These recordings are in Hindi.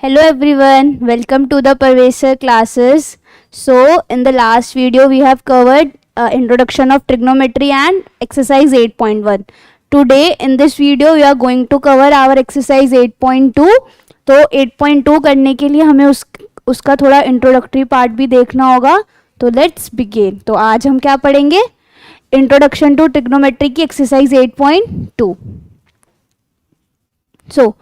Hello everyone, welcome to the Parvez classes. So in the last video we have covered introduction of trigonometry and exercise 8.1. Today in this video we are going to cover our exercise 8.2. तो 8.2 करने के लिए हमें उसका थोड़ा इंट्रोडक्टरी पार्ट भी देखना होगा. तो लेट्स बिगिन. तो आज हम क्या पढ़ेंगे? इंट्रोडक्शन टू ट्रिग्नोमेट्री की एक्सरसाइज 8.2. सो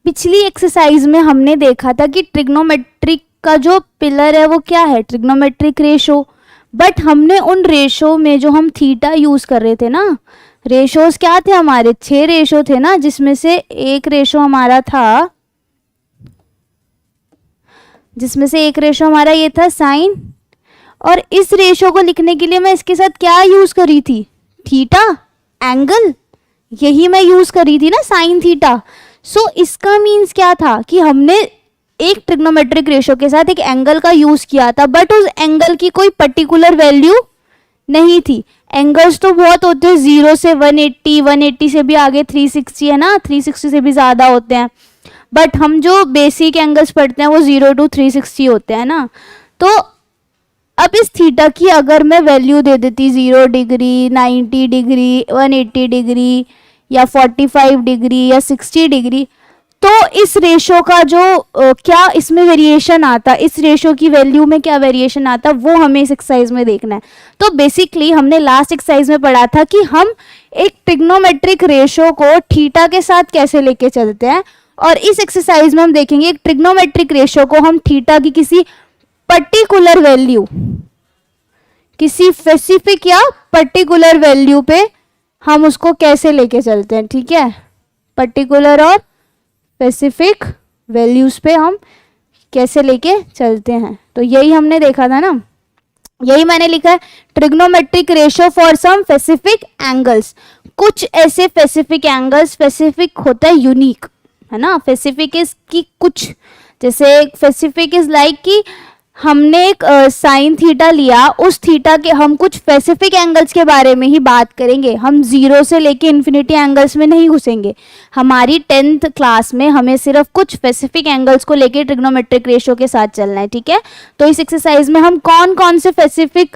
पिछली एक्सरसाइज में हमने देखा था कि ट्रिग्नोमेट्रिक का जो पिलर है वो क्या है? Trigonometric ratio. बट हमने उन रेशो में जो हम थीटा यूज कर रहे थे ना, रेशोज क्या थे हमारे? 6 रेशो थे ना, जिसमें से एक रेशो हमारा था, ये था साइन. और इस रेशो को लिखने के लिए मैं इसके साथ क्या यूज करी थी? थीटा, एंगल, यही मैं यूज करी थी ना, साइन थीटा. सो इसका मीन्स क्या था कि हमने एक ट्रिग्नोमेट्रिक रेशो के साथ एक एंगल का यूज किया था, बट उस एंगल की कोई पर्टिकुलर वैल्यू नहीं थी. एंगल्स तो बहुत होते हैं, 0 से 180, 180 से भी आगे 360 है ना, 360 से भी ज़्यादा होते हैं. बट हम जो बेसिक एंगल्स पढ़ते हैं वो 0 to 360 होते हैं ना. तो अब इस थीटा की अगर मैं वैल्यू दे देती 0 डिग्री, 90 डिग्री, 180 डिग्री या 45 डिग्री या 60 डिग्री, तो इस रेशो का जो क्या इसमें वेरिएशन आता, इस रेशो की वैल्यू में क्या वेरिएशन आता, वो हमें इस एक्सरसाइज में देखना है. तो बेसिकली हमने लास्ट एक्सरसाइज में पढ़ा था कि हम एक ट्रिग्नोमेट्रिक रेशो को थीटा के साथ कैसे लेके चलते हैं, और इस एक्सरसाइज में हम देखेंगे एक ट्रिग्नोमेट्रिक रेशो को हम थीटा की किसी पर्टिकुलर वैल्यू, किसी स्पेसिफिक या पर्टिकुलर वैल्यू पे हम उसको कैसे लेके चलते हैं. ठीक है, पर्टिकुलर और स्पेसिफिक वैल्यूज पे हम कैसे लेके चलते हैं. तो यही हमने देखा था ना, यही मैंने लिखा है, trigonometric ratio for some specific angles. कुछ ऐसे स्पेसिफिक एंगल्स, स्पेसिफिक होता है यूनिक, है ना. स्पेसिफिक इज की कुछ, जैसे स्पेसिफिक इज लाइक कि हमने एक साइन थीटा लिया, उस थीटा के हम कुछ स्पेसिफिक एंगल्स के बारे में ही बात करेंगे. हम 0 से लेके इन्फिनिटी एंगल्स में नहीं घुसेंगे. हमारी 10th क्लास में हमें सिर्फ कुछ स्पेसिफिक एंगल्स को लेके ट्रिग्नोमेट्रिक रेशो के साथ चलना है. ठीक है, तो इस एक्सरसाइज में हम कौन कौन से स्पेसिफिक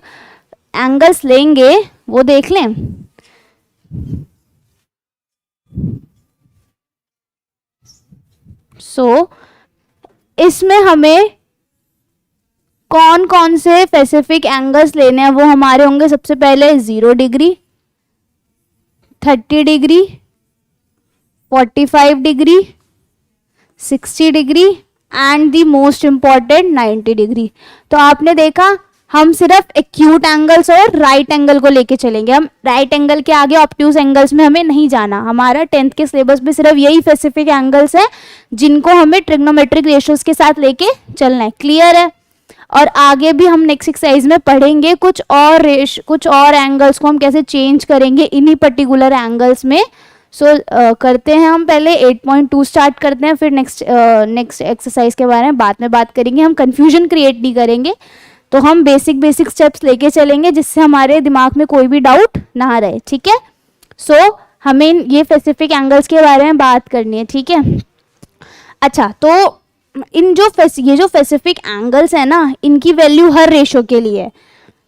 एंगल्स लेंगे वो देख लें. सो इसमें हमें कौन कौन से स्पेसिफिक एंगल्स लेने हैं वो हमारे होंगे. सबसे पहले 0 degree, 30 degree, 45 degree, 60 degree and the most important 90 degree. तो आपने देखा हम सिर्फ एक्यूट एंगल्स और राइट एंगल को लेके चलेंगे. हम राइट एंगल के आगे ऑब्ट्यूज एंगल्स में हमें नहीं जाना. हमारा 10th के सिलेबस में सिर्फ यही स्पेसिफिक एंगल्स है जिनको हमें ट्रिग्नोमेट्रिक रेशोज के साथ लेके चलना है. क्लियर है? और आगे भी हम नेक्स्ट एक्सरसाइज में पढ़ेंगे कुछ और एंगल्स को हम कैसे चेंज करेंगे इन्हीं पर्टिकुलर एंगल्स में. सो करते हैं हम पहले 8.2 स्टार्ट करते हैं, फिर नेक्स्ट एक्सरसाइज के बारे में बाद में बात करेंगे. हम कंफ्यूजन क्रिएट नहीं करेंगे, तो हम बेसिक स्टेप्स लेके चलेंगे जिससे हमारे दिमाग में कोई भी डाउट ना रहे. ठीक है, सो हमें ये स्पेसिफिक एंगल्स के बारे में बात करनी है. ठीक है, अच्छा, तो ये जो स्पेसिफिक एंगल्स है ना, इनकी वैल्यू हर रेशो के लिए है.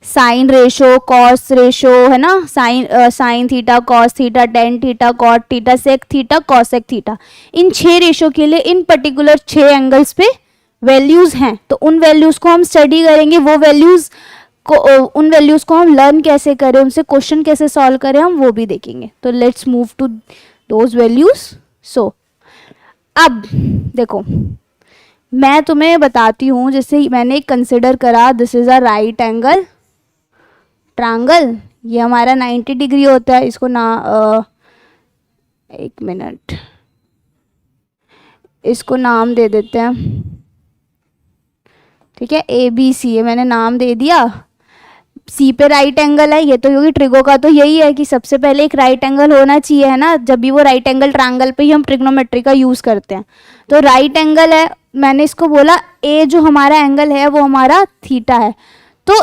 साइन रेशो, कॉस रेशो, है ना, sine theta, cos theta, tan theta, cot theta, sec theta, cosec theta, इन 6 रेशो के लिए इन पर्टिकुलर 6 एंगल्स पे वैल्यूज हैं. तो उन वैल्यूज को हम स्टडी करेंगे, उन वैल्यूज को हम लर्न कैसे करें, उनसे क्वेश्चन कैसे सॉल्व करें, हम वो भी देखेंगे. तो let's move to those values. So अब देखो, मैं तुम्हें बताती हूँ, जैसे मैंने कंसिडर करा this is a right angle triangle. ये हमारा 90 डिग्री होता है. इसको एक मिनट, इसको नाम दे देते हैं. ठीक है, ABC है, मैंने नाम दे दिया. सी पे राइट एंगल है, ये तो क्योंकि ट्रिगो का तो यही है कि सबसे पहले एक राइट एंगल होना चाहिए, है ना. जब भी वो राइट एंगल ट्रायंगल पे ही हम ट्रिग्नोमेट्री का यूज करते हैं. तो राइट एंगल है, मैंने इसको बोला ए, जो हमारा एंगल है वो हमारा थीटा है. तो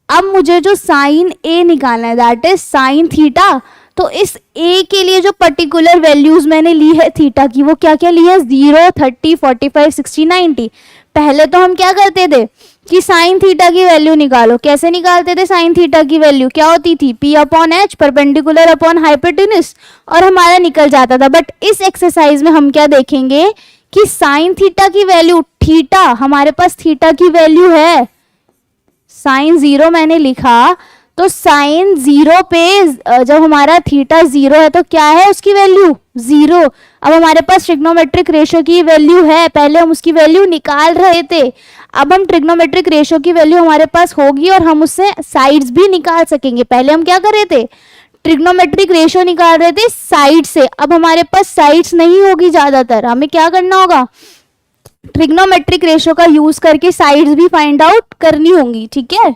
अब मुझे जो साइन ए निकालना है, दैट इज साइन थीटा. तो इस ए के लिए जो पर्टिकुलर वैल्यूज मैंने ली है थीटा की, वो क्या क्या ली है, 0, 30, 45, 60, 90। पहले तो हम क्या करते थे कि साइन थीटा की वैल्यू निकालो। कैसे निकालते थे साइन थीटा की वैल्यू, क्या होती थी, P upon H, perpendicular upon hypotenuse, और हमारा निकल जाता था। बट इस एक्सरसाइज में हम क्या देखेंगे कि साइन थीटा की वैल्यू, थीटा हमारे पास थीटा की वैल्यू है साइन 0 मैंने लिखा, तो साइन 0 पे जब हमारा थीटा 0 है तो क्या है उसकी वैल्यू 0। अब हमारे पास ट्रिग्नोमेट्रिक रेशियो की वैल्यू है, पहले हम उसकी वैल्यू निकाल रहे थे, अब हम ट्रिग्नोमेट्रिक रेशियो की वैल्यू हमारे पास होगी और हम उससे साइड्स भी निकाल सकेंगे। पहले हम क्या कर रहे थे, ट्रिग्नोमेट्रिक रेशियो निकाल रहे थे साइड से, अब हमारे पास साइड्स नहीं होगी, ज्यादातर हमें क्या करना होगा, ट्रिग्नोमेट्रिक रेशियो का यूज करके साइड्स भी फाइंड आउट करनी होंगी। ठीक है,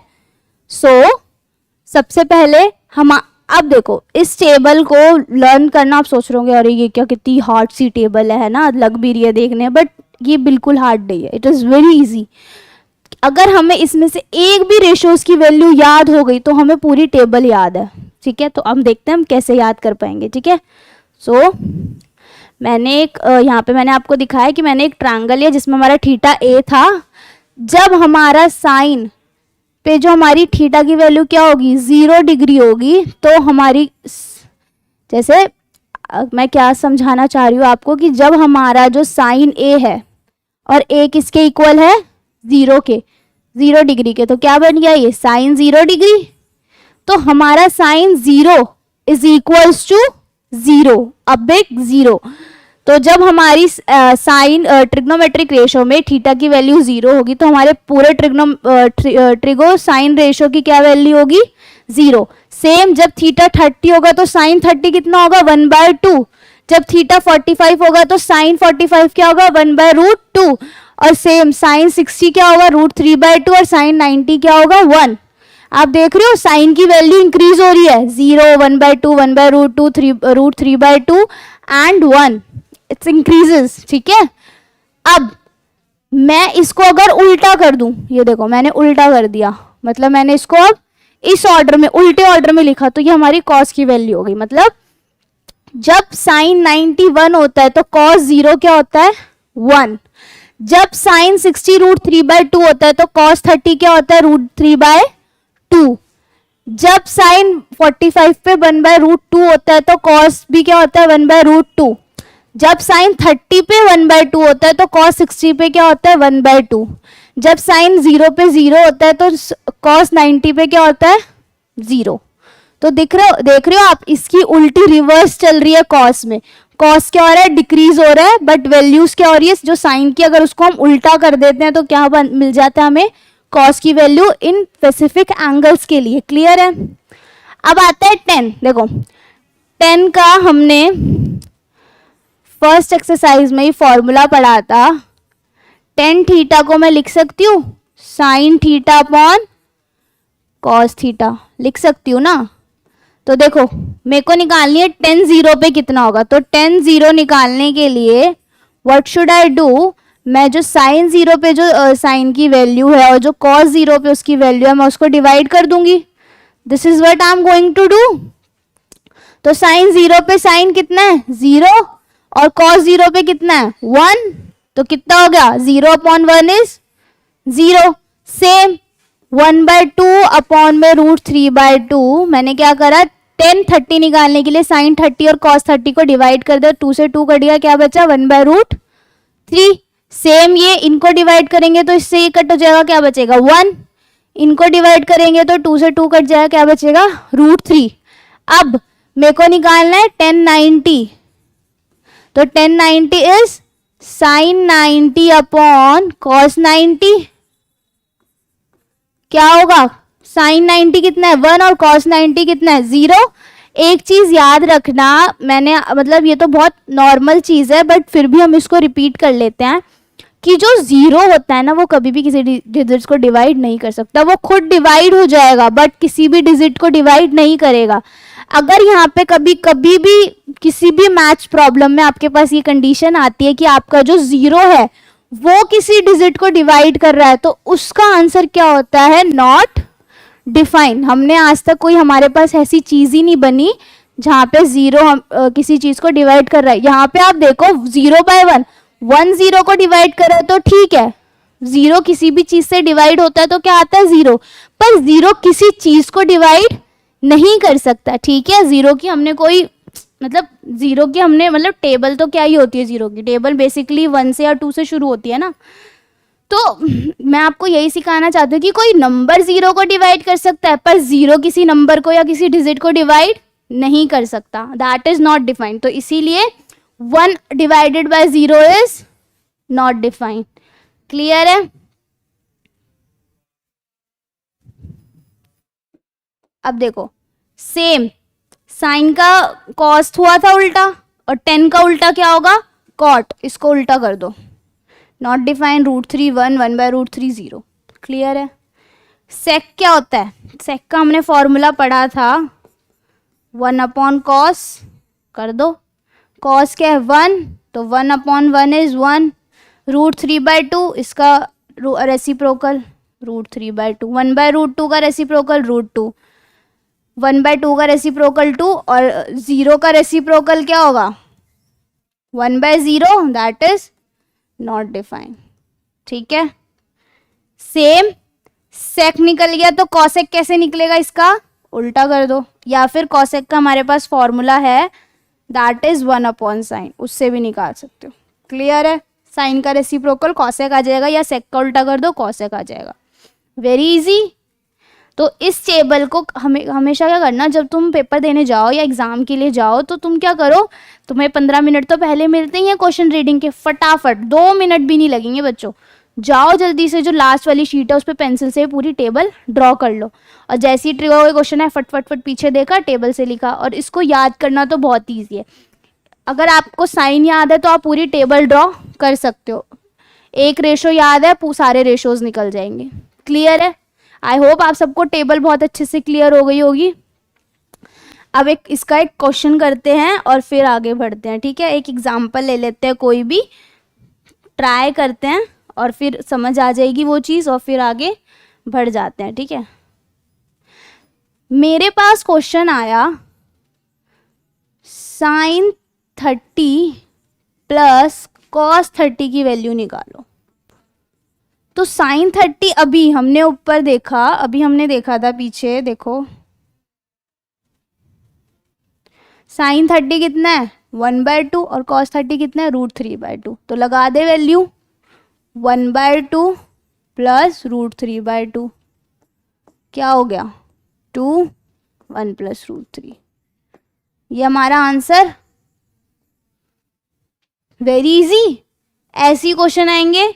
सबसे पहले हम, अब देखो इस टेबल को लर्न करना, आप सोच रहे होंगे अरे ये क्या कितनी हार्ड सी टेबल है ना, लग भी रही है देखने, बट ये बिल्कुल हार्ड नहीं है, इट इज़ वेरी इजी। अगर हमें इसमें से एक भी रेशियोज की वैल्यू याद हो गई तो हमें पूरी टेबल याद है। ठीक है, तो हम देखते हैं हम कैसे याद कर पाएंगे। ठीक है, मैंने एक यहाँ पे मैंने आपको दिखाया कि मैंने एक ट्रायंगल लिया जिसमें हमारा थीटा ए था। जब हमारा साइन पे जो हमारी थीटा की वैल्यू क्या होगी, 0 डिग्री होगी, तो हमारी, जैसे मैं क्या समझाना चाह रही हूँ आपको कि जब हमारा जो साइन ए है और ए किसके इक्वल है, 0 के, 0 डिग्री के, तो क्या बन गया ये साइन 0 डिग्री। तो हमारा साइन 0 इज इक्वल्स टू 0, अब बिग 0। तो जब हमारी साइन ट्रिग्नोमेट्रिक रेशियो में थीटा की वैल्यू 0 होगी तो हमारे पूरे ट्रिगो साइन रेशियो की क्या वैल्यू होगी, 0। सेम जब थीटा 30 होगा तो साइन 30 कितना होगा, 1/2। जब थीटा 45 होगा तो साइन 45 क्या होगा, 1/√2। और सेम साइन 60 क्या होगा, √3/2, और साइन 90 क्या होगा, 1। आप देख रहे हो साइन की वैल्यू इंक्रीज हो रही है, 0, 1/2, 1/√2, √3/2 एंड 1, इट्स इंक्रीजेस। ठीक है, अब मैं इसको अगर उल्टा कर दूं, ये देखो मैंने उल्टा कर दिया, मतलब मैंने इसको अब इस ऑर्डर में, उल्टे ऑर्डर में लिखा, तो ये हमारी कॉस की वैल्यू हो गई। मतलब जब साइन 91 होता है तो कॉस 0 क्या होता है, 1। जब साइन 60 √3/2 होता है तो कॉस 30 क्या होता है, √3/2। जब साइन 45 पे 1/√2 होता है तो कॉस भी क्या होता है, 1/√2। जब साइन 30 पे 1/2 होता है तो कॉस 60 पे क्या होता है, 1/2। जब साइन 0 पे 0 होता है तो कॉस 90 पे क्या होता है, 0। तो देख रहे हो आप, इसकी उल्टी रिवर्स चल रही है कॉस में। कॉस क्या हो रहा है, डिक्रीज हो रहा है, बट वैल्यूज क्या हो रही है, जो साइन की अगर उसको हम उल्टा कर देते हैं तो क्या मिल जाता है हमें, कॉस की वैल्यू इन स्पेसिफिक एंगल्स के लिए। क्लियर है। अब आता है 10। देखो 10 का हमने फर्स्ट एक्सरसाइज में ही फॉर्मूला पढ़ा था। टेन थीटा को मैं लिख सकती हूँ sine theta upon cos theta, लिख सकती हूँ ना। तो देखो मेरे को निकालनी है 10 0 पे कितना होगा, तो 10 0 निकालने के लिए व्हाट शुड आई डू, मैं जो साइन 0 पे जो साइन की वैल्यू है और जो कॉस 0 पे उसकी वैल्यू है, मैं उसको डिवाइड कर दूंगी। This is what I am going to do. तो साइन 0 पे साइन कितना है, 0, और कॉस 0 पे कितना है, 1, तो कितना हो गया, 0 अपॉन 1 इज 0। सेम 1/2 अपॉन में √3/2, मैंने क्या करा, 10 30 निकालने के लिए साइन 30 और कॉस 30 को डिवाइड कर दो, 2 से 2 कट गया, क्या बचा 1/√3। सेम ये इनको डिवाइड करेंगे तो इससे ये कट हो जाएगा, क्या बचेगा 1। इनको डिवाइड करेंगे तो 2 से 2 कट जाएगा, क्या बचेगा √3। अब मेरे को निकालना है 1090, तो 1090 इज साइन 90 अपॉन कॉस 90। क्या होगा, साइन 90 कितना है 1 और कॉस 90 कितना है 0। एक चीज याद रखना, मैंने मतलब ये तो बहुत नॉर्मल चीज है बट फिर भी हम इसको रिपीट कर लेते हैं कि जो 0 होता है ना वो कभी भी किसी डिजिट को डिवाइड नहीं कर सकता। वो खुद डिवाइड हो जाएगा बट किसी भी डिजिट को डिवाइड नहीं करेगा। अगर यहाँ पे कभी भी किसी भी मैथ्स प्रॉब्लम में आपके पास ये कंडीशन आती है कि आपका जो 0 है वो किसी डिजिट को डिवाइड कर रहा है, तो उसका आंसर क्या होता है, नॉट डिफाइन। हमने आज तक कोई, हमारे पास ऐसी चीज ही नहीं बनी जहाँ पे जीरो हम किसी चीज को डिवाइड कर रहा है। यहाँ पे आप देखो 0/1, 1 0 को डिवाइड कर रहा है तो ठीक है, 0 किसी भी चीज से डिवाइड होता है तो क्या आता है 0, पर 0 किसी चीज को डिवाइड नहीं कर सकता, ठीक है। 0 की हमने कोई मतलब 0 की हमने मतलब टेबल तो क्या ही होती है, 0 की टेबल बेसिकली 1 से या 2 से शुरू होती है ना। तो मैं आपको यही सिखाना चाहती हूँ कि कोई नंबर 0 को डिवाइड कर सकता है, पर 0 किसी नंबर को या किसी डिजिट को डिवाइड नहीं कर सकता, दैट इज नॉट डिफाइंड। तो इसीलिए 1 divided by 0 is not defined. Clear है? अब देखो सेम साइन का कॉस्ट हुआ था उल्टा, और 10 का उल्टा क्या होगा, कॉट। इसको उल्टा कर दो, नॉट डिफाइंड, √3 1, 1/√3 0। क्लियर है? सेक क्या होता है, सेक का हमने फॉर्मूला पढ़ा था 1/cos, कर दो, cos क्या है 1, तो 1/1 इज 1, √3/2 इसका रेसिप्रोकल √3/2, 1/√2 का रेसिप्रोकल √2, 1/2 का रेसिप्रोकल 2, और 0 का रेसिप्रोकल क्या होगा 1/0, दैट इज नॉट डिफाइंड। ठीक है, सेम सेक निकल गया तो कॉसेक कैसे निकलेगा, इसका उल्टा कर दो, या फिर कॉसेक का हमारे पास फॉर्मूला है दैट इज 1/sin, उससे भी निकाल सकते हो। क्लियर है? साइन का रेसिप्रोकल कॉसेक आ जाएगा, या सेक का उल्टा कर दो कॉसेक आ जाएगा, वेरी इजी। तो इस टेबल को हमेशा क्या करना, जब तुम पेपर देने जाओ या एग्जाम के लिए जाओ तो तुम क्या करो, तुम्हें 15 मिनट तो पहले मिलते ही हैं क्वेश्चन रीडिंग के, फटाफट 2 मिनट भी नहीं लगेंगे बच्चों, जाओ जल्दी से जो लास्ट वाली शीट है उस पर पेंसिल से पूरी टेबल ड्रॉ कर लो, और जैसे ही ट्रिगर का क्वेश्चन है फट फट फट पीछे देखा, टेबल से लिखा। और इसको याद करना तो बहुत ईजी है, अगर आपको साइन याद है तो आप पूरी टेबल ड्रॉ कर सकते हो, एक रेशो याद है सारे रेशोज निकल जाएंगे। क्लियर है? आई होप आप सबको टेबल बहुत अच्छे से क्लियर हो गई होगी। अब इसका एक क्वेश्चन करते हैं और फिर आगे बढ़ते हैं, ठीक है। एक एग्जाम्पल ले लेते हैं, कोई भी ट्राई करते हैं और फिर समझ आ जाएगी वो चीज़, और फिर आगे बढ़ जाते हैं, ठीक है। मेरे पास क्वेश्चन आया sin 30 प्लस cos 30 की वैल्यू निकालो। तो sin 30 अभी हमने ऊपर देखा, अभी हमने देखा था पीछे, देखो sin 30 कितना है 1/2 और cos 30 कितना है √3/2, तो लगा दे वैल्यू 1/2 प्लस √3/2, क्या हो गया 2, 1 प्लस √3, ये हमारा आंसर। वेरी इजी, ऐसे क्वेश्चन आएंगे,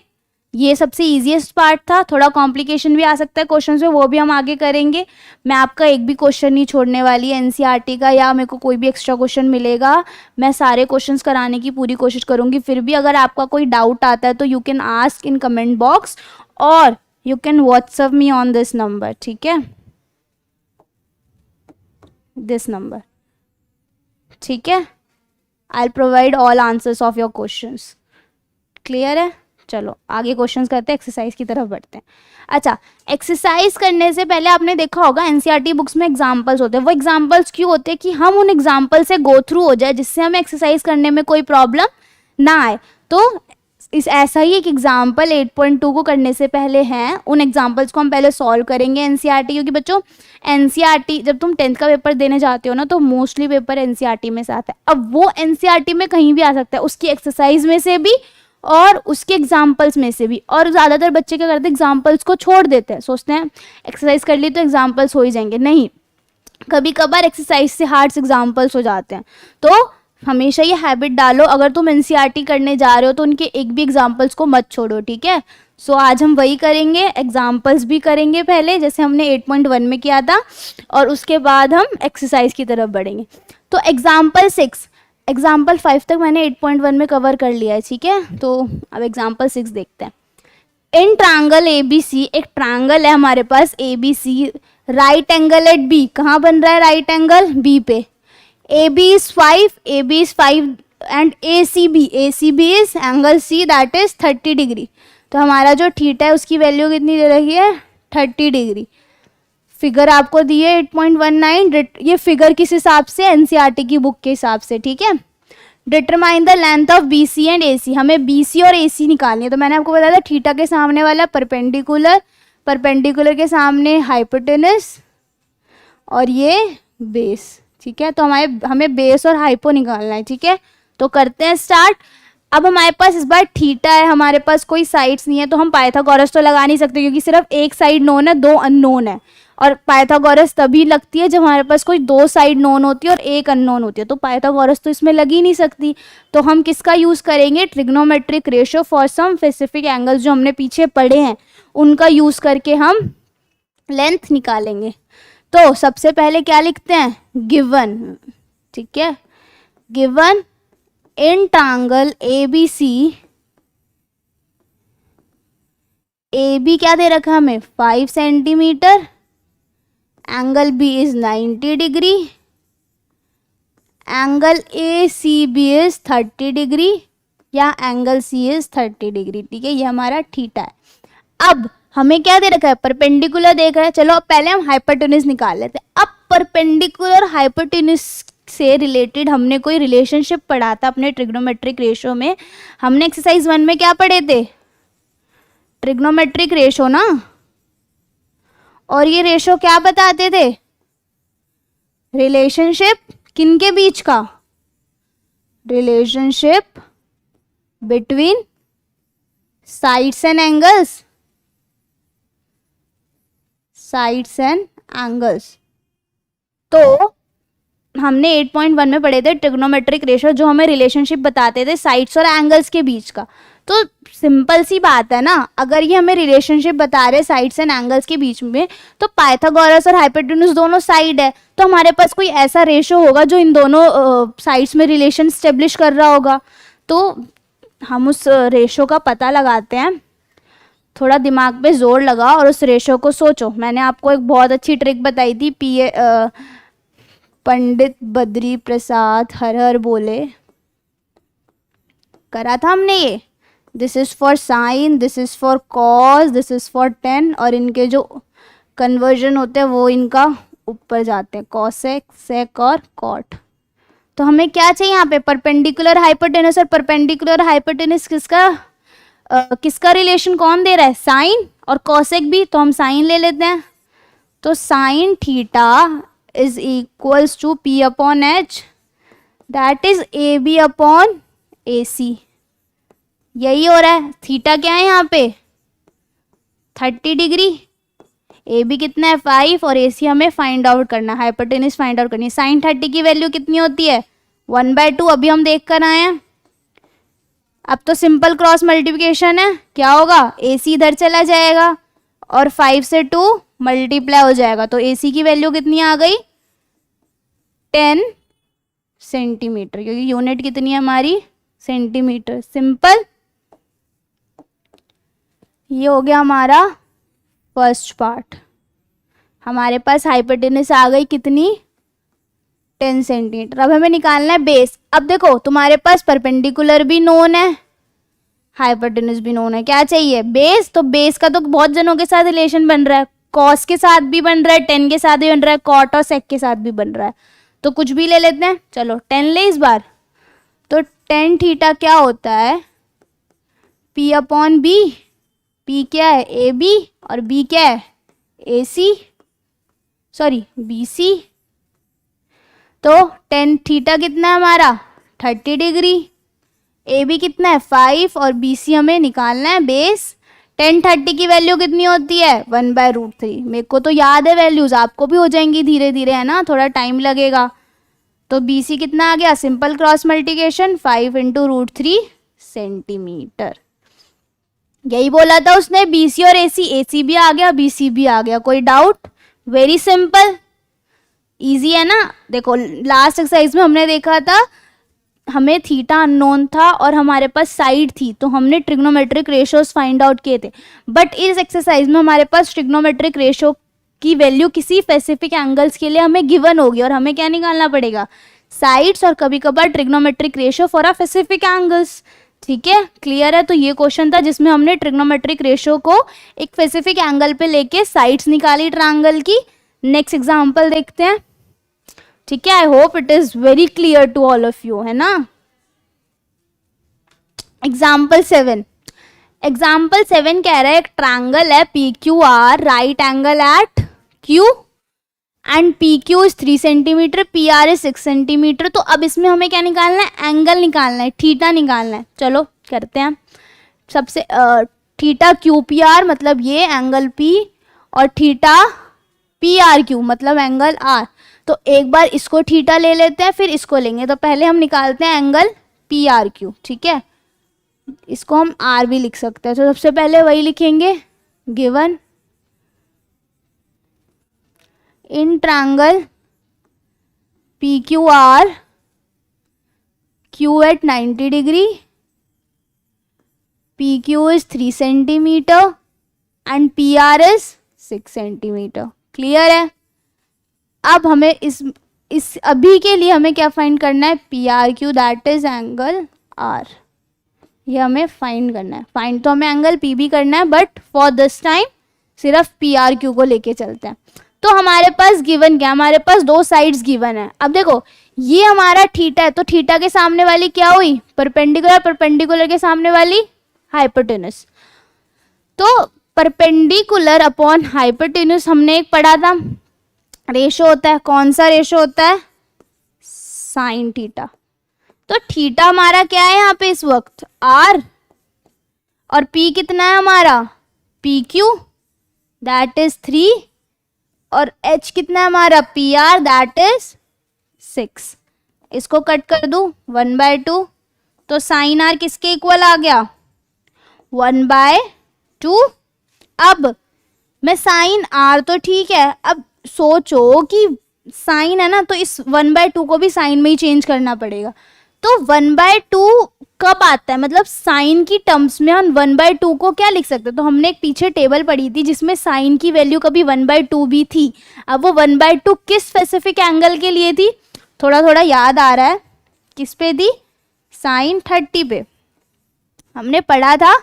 ये सबसे इजीएस्ट पार्ट था, थोड़ा कॉम्प्लिकेशन भी आ सकता है क्वेश्चन में, वो भी हम आगे करेंगे। मैं आपका एक भी क्वेश्चन नहीं छोड़ने वाली है एनसीईआरटी का, या मेरे को कोई भी एक्स्ट्रा क्वेश्चन मिलेगा मैं सारे क्वेश्चंस कराने की पूरी कोशिश करूंगी। फिर भी अगर आपका कोई डाउट आता है तो you can ask in comment box, और you can WhatsApp me on this number, ठीक है, दिस नंबर, ठीक है। I provide all answers of your questions. Clear है? चलो आगे क्वेश्चंस करते हैं, एक्सरसाइज की तरफ बढ़ते हैं। अच्छा, एक्सरसाइज करने से पहले आपने देखा होगा एनसीईआरटी बुक्स में एग्जांपल्स होते हैं। वो एग्जांपल्स क्यों होते हैं कि हम उन एग्जांपल से गो थ्रू हो जाए, जिससे हमें एक्सरसाइज करने में कोई प्रॉब्लम ना आए। तो इस ऐसा ही एक एग्जाम्पल 8.2 को करने से पहले हैं, उन एग्जाम्पल्स को हम पहले सॉल्व करेंगे एनसीईआरटी, क्योंकि बच्चों एनसीईआरटी जब तुम 10th का पेपर देने जाते हो ना तो मोस्टली पेपर एनसीईआरटी में से आता है। अब वो एनसीईआरटी में कहीं भी आ सकता है, उसकी एक्सरसाइज में से भी और उसके एग्जाम्पल्स में से भी। और ज़्यादातर बच्चे क्या करते हैं, एग्जाम्पल्स को छोड़ देते हैं, सोचते हैं एक्सरसाइज कर ली तो एग्जाम्पल्स हो ही जाएंगे। नहीं, कभी कभार एक्सरसाइज से हार्ड्स एग्जाम्पल्स हो जाते हैं। तो हमेशा ये हैबिट डालो, अगर तुम एनसीईआरटी करने जा रहे हो तो उनके एक भी एग्जाम्पल्स को मत छोड़ो, ठीक है। सो आज हम वही करेंगे, एग्जाम्पल्स भी करेंगे पहले जैसे हमने 8.1 में किया था, और उसके बाद हम एक्सरसाइज की तरफ बढ़ेंगे। तो एग्जाम्पल 6, एग्जाम्पल 5 तक मैंने 8.1 में कवर कर लिया है, ठीक है। तो अब एग्जाम्पल 6 देखते हैं। इन ट्रायंगल ABC, एक ट्रायंगल है हमारे पास ABC, right angle at B, कहाँ बन रहा है राइट एंगल B पे, AB is 5 and ACB is angle C, that is 30 degree. तो हमारा जो थीटा है उसकी वैल्यू कितनी दे रखी है 30 डिग्री। फिगर आपको दी है 8.19, ये फिगर किस हिसाब से, एनसीईआरटी की बुक के हिसाब से, ठीक है। Determine the length of BC and AC, हमें बीसी और एसी निकालनी है। तो मैंने आपको बताया था थीटा के सामने वाला परपेंडिकुलर, परपेंडिकुलर के सामने हाइपोटेनस और ये बेस, ठीक है। तो हमें बेस और हाइपो निकालना है, ठीक है। तो करते हैं स्टार्ट। अब हमारे पास इस बार थीटा है, हमारे पास कोई साइड्स नहीं है, तो हम पाइथागोरस तो लगा नहीं सकते क्योंकि सिर्फ एक साइड नोन है, दो अननोन है। और पाइथागोरस तभी लगती है जब हमारे पास कोई दो साइड नोन होती है और एक अननोन होती है, तो पाइथागोरस तो इसमें लग ही नहीं सकती। तो हम किसका यूज़ करेंगे, trigonometric ratio for some specific angles जो हमने पीछे पढ़े हैं उनका यूज़ करके हम लेंथ निकालेंगे। तो सबसे पहले क्या लिखते हैं, गिवन, ठीक है। Given in triangle ABC, AB क्या दे रखा है हमें, 5 centimetre, angle B is 90 degree, angle ACB is 30 degree या एंगल C इज 30 डिग्री, ठीक है। ये हमारा थीटा है। अब हमें क्या दे रखा है, परपेंडिकुलर देख रहे हैं। चलो पहले हम हाइपोटेनस निकाल लेते हैं। अब परपेंडिकुलर हाइपोटेनस से रिलेटेड हमने कोई रिलेशनशिप पढ़ा था अपने ट्रिग्नोमेट्रिक रेशियो में। हमने एक्सरसाइज 1 में क्या पढ़े थे, ट्रिग्नोमेट्रिक रेशियो ना। और ये रेशियो क्या बताते थे, रिलेशनशिप किनके बीच का, relationship between sides and angles, sides and angles. तो हमने 8.1 में पढ़े थे ट्रिग्नोमेट्रिक रेशियो, जो हमें रिलेशनशिप बताते थे साइड्स और एंगल्स के बीच का। तो सिंपल सी बात है ना, अगर ये हमें रिलेशनशिप बता रहे साइड्स एंड एंगल्स के बीच में, तो पाइथागोरस और हाइपोटेनस दोनों साइड है, तो हमारे पास कोई ऐसा रेशियो होगा जो इन दोनों साइड्स में रिलेशन स्टेब्लिश कर रहा होगा। तो हम उस रेशियो का पता लगाते हैं। थोड़ा दिमाग पे जोर लगा और उस रेशियो को सोचो। मैंने आपको एक बहुत अच्छी ट्रिक बताई थी, पंडित बद्री प्रसाद हर हर बोले, करा था हमने ये। This is for sine, this is for cos, this is for tan, और इनके जो कन्वर्जन होते हैं वो इनका ऊपर जाते हैं, कॉसेक, सेक और कॉट। तो हमें क्या चाहिए यहाँ पे, परपेंडिकुलर हाइपोटेनस। और परपेंडिकुलर हाइपोटेनस किसका रिलेशन कौन दे रहा है, साइन और कॉसेक भी, तो हम साइन ले लेते हैं। तो sine theta is equals to P upon H, that is AB upon AC। यही हो रहा है। थीटा क्या है यहाँ पे, 30 डिग्री, AB कितना है 5 और AC हमें फाइंड आउट करना है, हाइपोटेनस फाइंड आउट करनी है। साइन 30 की वैल्यू कितनी होती है, 1/2, अभी हम देख कर आए हैं। अब तो सिंपल क्रॉस मल्टीप्लिकेशन है, क्या होगा, AC इधर चला जाएगा और 5 से 2 मल्टीप्लाई हो जाएगा। तो AC की वैल्यू कितनी आ गई, 10 सेंटीमीटर, क्योंकि यूनिट कितनी है हमारी, सेंटीमीटर। सिंपल, ये हो गया हमारा फर्स्ट पार्ट। हमारे पास हाइपोटेनस आ गई कितनी, 10 सेंटीमीटर। अब हमें निकालना है बेस। अब देखो तुम्हारे पास परपेंडिकुलर भी नोन है, हाइपोटेनस भी नोन है, क्या चाहिए, बेस। तो बेस का तो बहुत जनों के साथ रिलेशन बन रहा है, कॉस के साथ भी बन रहा है, टेन के साथ भी बन रहा है, कॉट और सेक के साथ भी बन रहा है। तो कुछ भी ले लेते हैं, चलो 10 ले इस बार। तो 10 थीटा क्या होता है, P अपॉन B। P क्या है, AB, और B क्या है, AC, सॉरी BC। तो 10 थीटा कितना है हमारा, 30 डिग्री, AB कितना है 5 और BC हमें निकालना है बेस। 10 30 की वैल्यू कितनी होती है, 1/√3। मेरे को तो याद है वैल्यूज, आपको भी हो जाएंगी धीरे धीरे, है ना, थोड़ा टाइम लगेगा। तो BC कितना आ गया, सिंपल क्रॉस मल्टीप्लिकेशन, 5 × √3 सेंटीमीटर। यही बोला था उसने, BC और AC भी आ गया, BC भी आ गया। कोई डाउट, वेरी सिंपल, इजी है ना। देखो लास्ट एक्सरसाइज में हमने देखा था, हमें थीटा अननोन था और हमारे पास साइड थी, तो हमने ट्रिग्नोमेट्रिक रेशियोज फाइंड आउट किए थे। बट इस एक्सरसाइज में हमारे पास ट्रिग्नोमेट्रिक रेशियो की वैल्यू किसी स्पेसिफिक एंगल्स के लिए हमें गिवन होगी, और हमें क्या निकालना पड़ेगा, साइड्स और कभी कभार trigonometric ratio for a specific angles. ठीक है, क्लियर है। तो ये क्वेश्चन था जिसमें हमने ट्रिग्नोमेट्रिक रेशियो को एक स्पेसिफिक एंगल पे लेके साइड्स निकाली ट्रायंगल की, नेक्स्ट एग्जाम्पल देखते हैं, ठीक है। I hope it is very clear to all of you, है ना। एग्जाम्पल 7 कह रहा है एक ट्रायंगल है P Q R, right angle at Q and P Q is 3 centimetre, P R is 6 centimetre. तो अब इसमें हमें क्या निकालना है, एंगल निकालना है, थीटा निकालना है। चलो करते हैं। सबसे थीटा क्यू पी आर मतलब ये एंगल पी, और थीटा पी आर क्यू मतलब एंगल आर। तो एक बार इसको थीटा ले लेते हैं, फिर इसको लेंगे। तो पहले हम निकालते हैं एंगल पी आर क्यू, ठीक है। इसको हम आर भी लिख सकते हैं। तो सबसे पहले वही लिखेंगे, given in triangle P Q R, Q at 90 degree, P Q is 3 centimetre and P R is 6 centimetre. Clear है। अब हमें इस अभी के लिए हमें क्या फाइंड करना है, P R Q that is angle R, ये हमें फाइंड करना है। फाइंड तो हमें एंगल पी भी करना है, बट फॉर दिस टाइम सिर्फ पी आर क्यू को लेके चलते हैं। तो हमारे पास गिवन क्या, हमारे पास दो साइड्स गिवन है। अब देखो ये हमारा थीटा है, तो थीटा के सामने वाली क्या हुई, परपेंडिकुलर, परपेंडिकुलर के सामने वाली हाइपोटेनस। तो परपेंडिकुलर अपॉन हाइपोटेनस हमने एक पढ़ा था, रेशो होता है। कौन सा रेशो होता है, साइन थीटा। तो थीटा हमारा क्या है यहाँ पे इस वक्त, आर, और पी कितना है हमारा, पी क्यू दैट इज 3, और एच कितना है हमारा, पी आर दैट इज 6। इसको कट कर दूं 1/2, तो साइन आर किसके इक्वल आ गया, 1/2। अब मैं साइन आर तो ठीक है, अब सोचो कि साइन है ना, तो इस 1/2 को भी साइन में ही चेंज करना पड़ेगा। तो 1/2 कब आता है, मतलब साइन की टर्म्स में हम 1/2 को क्या लिख सकते हैं। तो हमने एक पीछे टेबल पढ़ी थी जिसमें साइन की वैल्यू कभी 1/2 भी थी। अब वो 1/2 किस स्पेसिफिक एंगल के लिए थी, थोड़ा थोड़ा याद आ रहा है, किस पे थी, साइन 30 पे। हमने पढ़ा था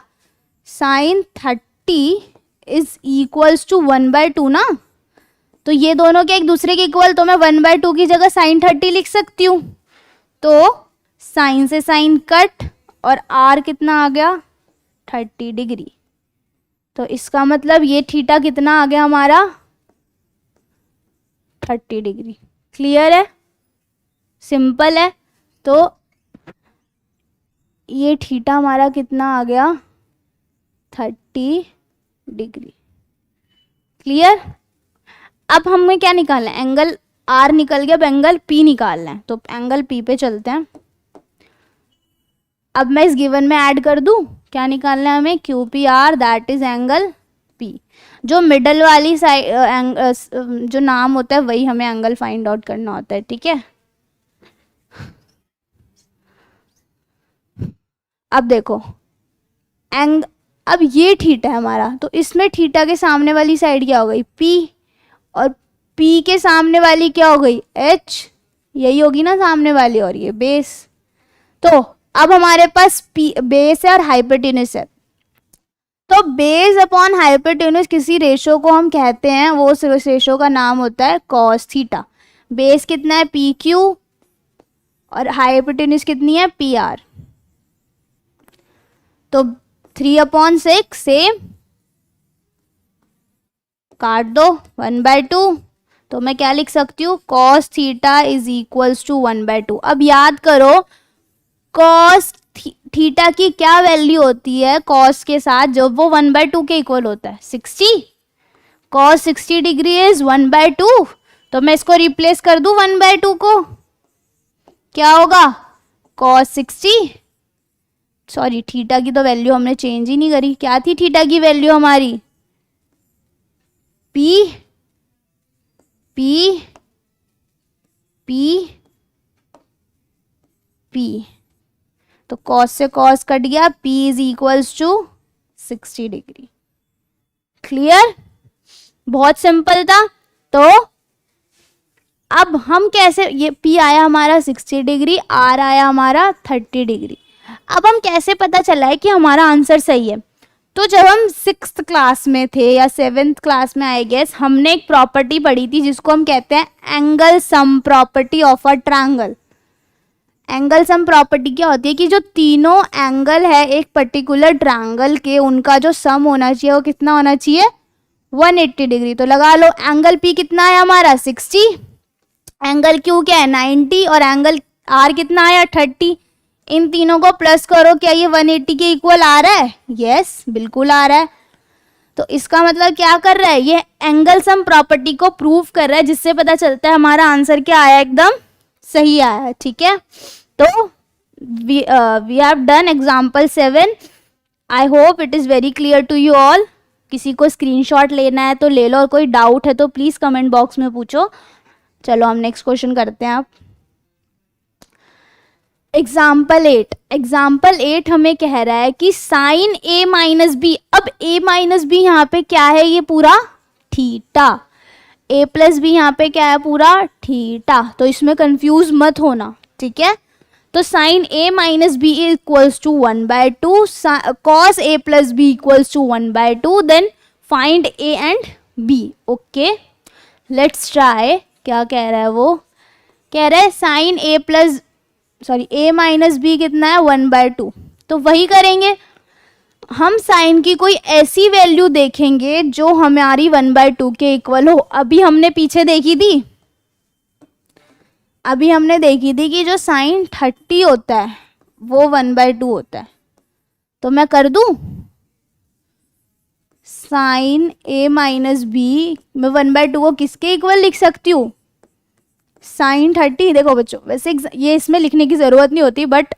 साइन 30 इज इक्वल्स टू 1/2 ना। तो ये दोनों के एक दूसरे के इक्वल, तो मैं 1/2 की जगह साइन 30 लिख सकती हूँ। तो साइन से साइन कट, और आर कितना आ गया, 30 डिग्री। तो इसका मतलब ये थीटा कितना आ गया हमारा, 30 डिग्री। क्लियर है, सिंपल है। तो ये थीटा हमारा कितना आ गया, 30 डिग्री। क्लियर। अब हमें क्या निकालना है, एंगल आर निकल गया, अब एंगल पी निकालना है। तो एंगल पी पे चलते हैं। अब मैं इस गिवन में ऐड कर दूं, क्या निकालना है हमें, Q P R that is angle P. जो मिडल वाली साइड जो नाम होता है वही हमें एंगल फाइंड आउट करना होता है, ठीक है। अब देखो अब ये थीटा है हमारा, तो इसमें थीटा के सामने वाली साइड क्या हो गई, पी, और पी के सामने वाली क्या हो गई, एच, यही होगी ना सामने वाली, और ये बेस। तो अब हमारे पास बेस है और हाइपोटेनस है। तो बेस अपॉन हाइपोटेनस किसी रेशो को हम कहते हैं, वो उस रेशो का नाम होता है कॉस थीटा। बेस कितना है, पी क्यू, और हाइपोटेनस कितनी है, पी आर। तो 3/6 सेम, काट दो 1/2। तो मैं क्या लिख सकती हूँ, cos theta is equals to 1/2। अब याद करो कॉस थीटा की क्या वैल्यू होती है कॉस के साथ, जब वो 1/2 के इक्वल होता है, 60। Cos 60 degree is 1/2। तो मैं इसको रिप्लेस कर दूं 1/2 को, क्या होगा, कॉस 60। सॉरी, थीटा की तो वैल्यू हमने चेंज ही नहीं करी। क्या थी थीटा की वैल्यू हमारी, पी पी पी पी। तो कॉस से कॉस कट गया, P is equals to 60 degree. Clear, बहुत सिंपल था। तो अब हम कैसे, ये P आया हमारा 60 डिग्री, R आया हमारा 30 डिग्री। अब हम कैसे पता चला है कि हमारा आंसर सही है, तो जब हम 6th क्लास में थे या 7th क्लास में आई गेस, हमने एक प्रॉपर्टी पढ़ी थी जिसको हम कहते हैं angle sum property of a triangle. Angle sum property क्या होती है कि जो तीनों एंगल है एक पर्टिकुलर ट्रायंगल के, उनका जो सम होना चाहिए वो कितना होना चाहिए, 180 डिग्री। तो लगा लो एंगल पी कितना है हमारा 60, एंगल क्यू क्या है 90 और एंगल आर कितना आया 30। इन तीनों को प्लस करो, क्या ये 180 के इक्वल आ रहा है? यस, बिल्कुल आ रहा है। तो इसका मतलब क्या कर रहा है, ये एंगल सम प्रॉपर्टी को प्रूव कर रहा है, जिससे पता चलता है हमारा आंसर क्या आया, एकदम सही आया है। ठीक है, तो we have done example 7। I hope it is very clear to you all. किसी को स्क्रीनशॉट लेना है तो ले लो, और कोई डाउट है तो प्लीज़ कमेंट बॉक्स में पूछो। चलो हम नेक्स्ट क्वेश्चन करते हैं। आप एग्जाम्पल 8, एग्जाम्पल 8 हमें कह रहा है कि साइन a माइनस बी। अब a माइनस बी यहाँ पे क्या है, ये पूरा थीटा, a प्लस बी यहाँ पे क्या है, पूरा थीटा। तो इसमें कंफ्यूज मत होना, ठीक है। तो sine a minus B equals to 1/2, cos a plus B equals to 1/2, then find a and b। Okay, let's try. क्या कह रहा है वो, कह रहा है साइन a माइनस बी कितना है 1/2। तो वही करेंगे हम, साइन की कोई ऐसी वैल्यू देखेंगे जो हमारी 1/2 के इक्वल हो। अभी हमने पीछे देखी थी, अभी हमने देखी थी कि जो साइन 30 होता है वो 1/2 होता है। तो मैं कर दूं, साइन a माइनस बी मैं 1/2 को किसके इक्वल लिख सकती हूँ, साइन 30। देखो बच्चों, वैसे ये इसमें लिखने की ज़रूरत नहीं होती, बट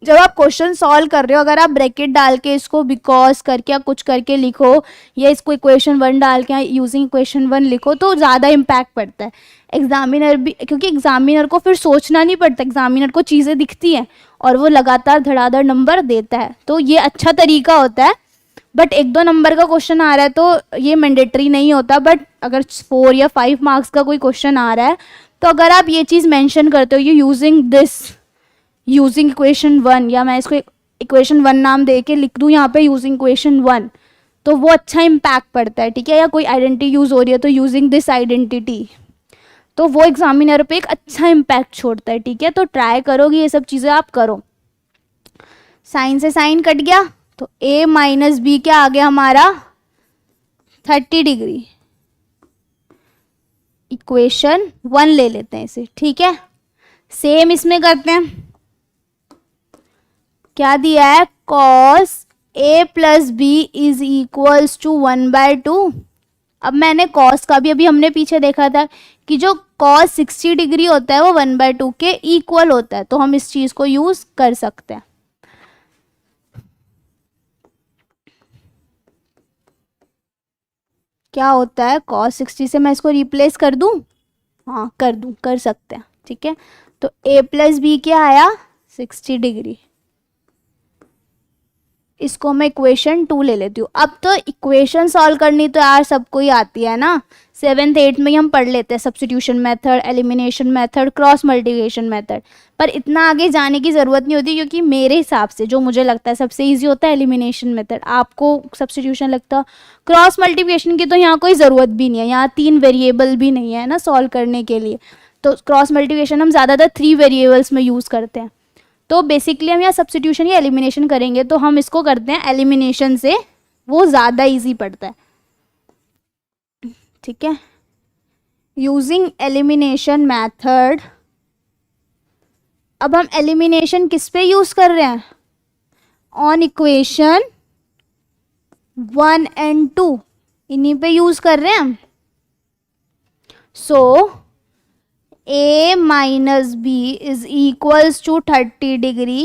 जब आप क्वेश्चन सॉल्व कर रहे हो, अगर आप ब्रैकेट डाल के इसको बिकॉज करके या कुछ करके लिखो, या इसको इक्वेशन 1 डाल के यूजिंग इक्वेशन 1 लिखो, तो ज़्यादा इम्पैक्ट पड़ता है एग्जामिनर भी, क्योंकि एग्जामिनर को फिर सोचना नहीं पड़ता, एग्जामिनर को चीज़ें दिखती हैं और वो लगातार धड़ाधड़ नंबर देता है। तो ये अच्छा तरीका होता है, बट 1-2 नंबर का क्वेश्चन आ रहा है तो ये मैंडेटरी नहीं होता। बट अगर 4 या 5 मार्क्स का कोई क्वेश्चन आ रहा है, तो अगर आप ये चीज़ मेंशन करते हो, यू यूजिंग इक्वेशन 1, या मैं इसको इक्वेशन 1 नाम दे के लिख दूँ यहाँ पे यूजिंग इक्वेशन 1, तो वो अच्छा इम्पैक्ट पड़ता है, ठीक है। या कोई आइडेंटिटी यूज़ हो रही है तो यूजिंग दिस आइडेंटिटी, तो वो एग्जामिनर पे एक अच्छा इम्पैक्ट छोड़ता है, ठीक है। तो ट्राई करोगे ये सब चीज़ें आप करो। साइन से साइन कट गया, तो a माइनस बी क्या आ गया हमारा 30 डिग्री। इक्वेशन 1 ले लेते हैं इसे, ठीक है। सेम इसमें करते हैं, क्या दिया है, cos a plus B is equals to 1/2। अब मैंने cos का भी अभी हमने पीछे देखा था कि जो cos 60 डिग्री होता है वो 1/2 के इक्वल होता है, तो हम इस चीज़ को यूज़ कर सकते हैं। क्या होता है, cos 60 से मैं इसको रिप्लेस कर दूं, हाँ कर सकते हैं, ठीक है। तो a प्लस बी क्या आया 60 डिग्री। इसको मैं इक्वेशन 2 ले लेती हूँ। अब तो इक्वेशन सॉल्व करनी तो यार सबको ही आती है ना, 7th 8th में ही हम पढ़ लेते हैं substitution method, elimination method, cross multiplication method. पर इतना आगे जाने की ज़रूरत नहीं होती, क्योंकि मेरे हिसाब से जो मुझे लगता है सबसे ईजी होता है एलिमिनेशन मेथड। आपको सब्स्टिट्यूशन लगता है, क्रॉस मल्टीप्लिकेशन की तो यहाँ कोई ज़रूरत भी नहीं है, यहाँ 3 वेरिएबल भी नहीं है ना सॉल्व करने के लिए। तो क्रॉस मल्टीप्लिकेशन हम ज़्यादातर 3 वेरिएबल्स में यूज़ करते हैं। तो बेसिकली हम यहाँ सब्स्टिट्यूशन या एलिमिनेशन करेंगे, तो हम इसको करते हैं एलिमिनेशन से, वो ज़्यादा इजी पड़ता है, ठीक है। यूजिंग एलिमिनेशन मेथड, अब हम एलिमिनेशन किस पे यूज़ कर रहे हैं, ऑन इक्वेशन 1 and 2, इन्हीं पे यूज़ कर रहे हैं हम। So a minus B is equals to 30 degree,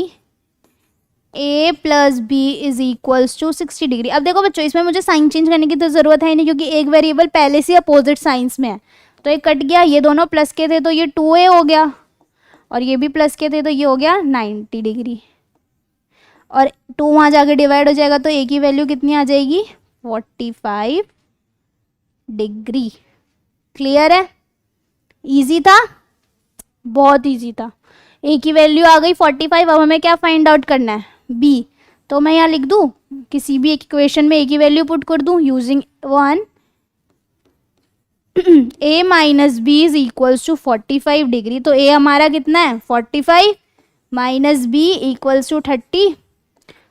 a plus B is equals to 60 degree. अब देखो बच्चों, इसमें मुझे साइन चेंज करने की तो ज़रूरत है नहीं, क्योंकि एक वेरिएबल पहले से अपोजिट साइंस में है, तो ये कट गया। ये दोनों प्लस के थे तो ये 2a हो गया, और ये भी प्लस के थे तो ये हो गया 90 डिग्री, और 2 वहाँ जाके डिवाइड हो जाएगा, तो a की वैल्यू कितनी आ जाएगी 45 डिग्री। क्लियर है, इजी था, बहुत इजी था। a की वैल्यू आ गई 45। अब हमें क्या फाइंड आउट करना है, b। तो मैं यहाँ लिख दूँ, किसी भी एक इक्वेशन में ए की वैल्यू पुट कर दूँ using 1, a minus B is equals to 45 degree. तो a हमारा कितना है 45 minus B equals to 30,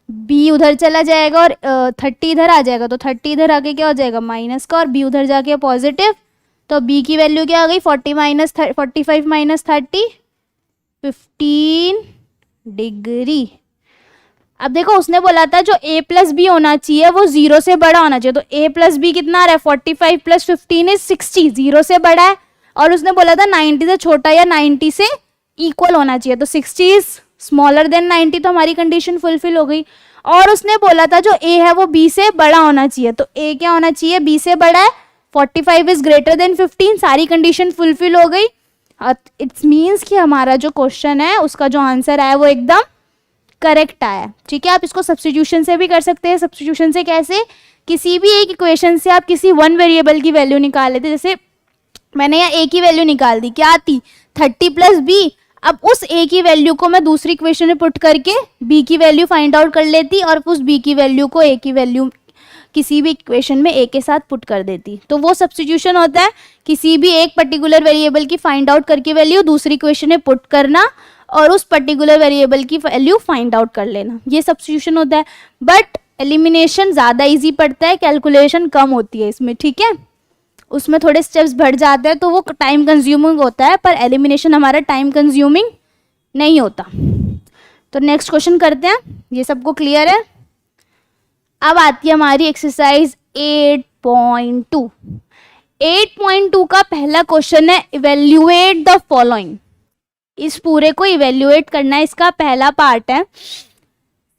b उधर चला जाएगा और 30 इधर आ जाएगा, तो 30 इधर आके क्या हो जाएगा माइनस का, और b उधर जाके पॉजिटिव। तो b की वैल्यू क्या आ गई 45 माइनस 30 15 डिग्री। अब देखो उसने बोला था जो a प्लस बी होना चाहिए वो 0 से बड़ा होना चाहिए, तो a प्लस बी कितना आ रहा है 45 प्लस 15 इज 60, 0 से बड़ा है। और उसने बोला था 90 से छोटा या 90 से इक्वल होना चाहिए, तो 60 इज स्मॉलर देन 90, तो हमारी कंडीशन फुलफिल हो गई। और उसने बोला था जो a है वो b से बड़ा होना चाहिए, तो a क्या होना चाहिए b से बड़ा है, 45 इज ग्रेटर देन 15, सारी कंडीशन फुलफिल हो गई। इट्स मीन्स कि हमारा जो क्वेश्चन है उसका जो आंसर आया वो एकदम करेक्ट आया। ठीक है, आप इसको सब्स्टिट्यूशन से भी कर सकते हैं। सब्स्टिट्यूशन से कैसे, किसी भी एक इक्वेशन से आप किसी वन वेरिएबल की वैल्यू निकाल लेते, जैसे मैंने यहाँ a की वैल्यू निकाल दी, क्या आती 30 प्लस बी। अब उस a की वैल्यू को मैं दूसरी इक्वेशन में पुट करके b की वैल्यू फाइंड आउट कर लेती और उस b की वैल्यू को a की वैल्यू किसी भी इक्वेशन में a के साथ पुट कर देती। तो वो सब्स्टिट्यूशन होता है, किसी भी एक पर्टिकुलर वेरिएबल की फाइंड आउट करके वैल्यू दूसरी इक्वेशन में पुट करना और उस पर्टिकुलर वेरिएबल की वैल्यू फाइंड आउट कर लेना, ये सब्स्टिट्यूशन होता है। बट एलिमिनेशन ज़्यादा इजी पड़ता है, कैलकुलेशन कम होती है इसमें। ठीक है, उसमें थोड़े स्टेप्स बढ़ जाते हैं तो वो टाइम कंज्यूमिंग होता है, पर एलिमिनेशन हमारा टाइम कंज्यूमिंग नहीं होता। तो नेक्स्ट क्वेश्चन करते हैं, ये सबको क्लियर है। अब आती है हमारी एक्सरसाइज 8.2। 8.2 का पहला क्वेश्चन है इवेल्युएट द फॉलोइंग। इस पूरे को इवेल्युएट करना है, इसका पहला पार्ट है,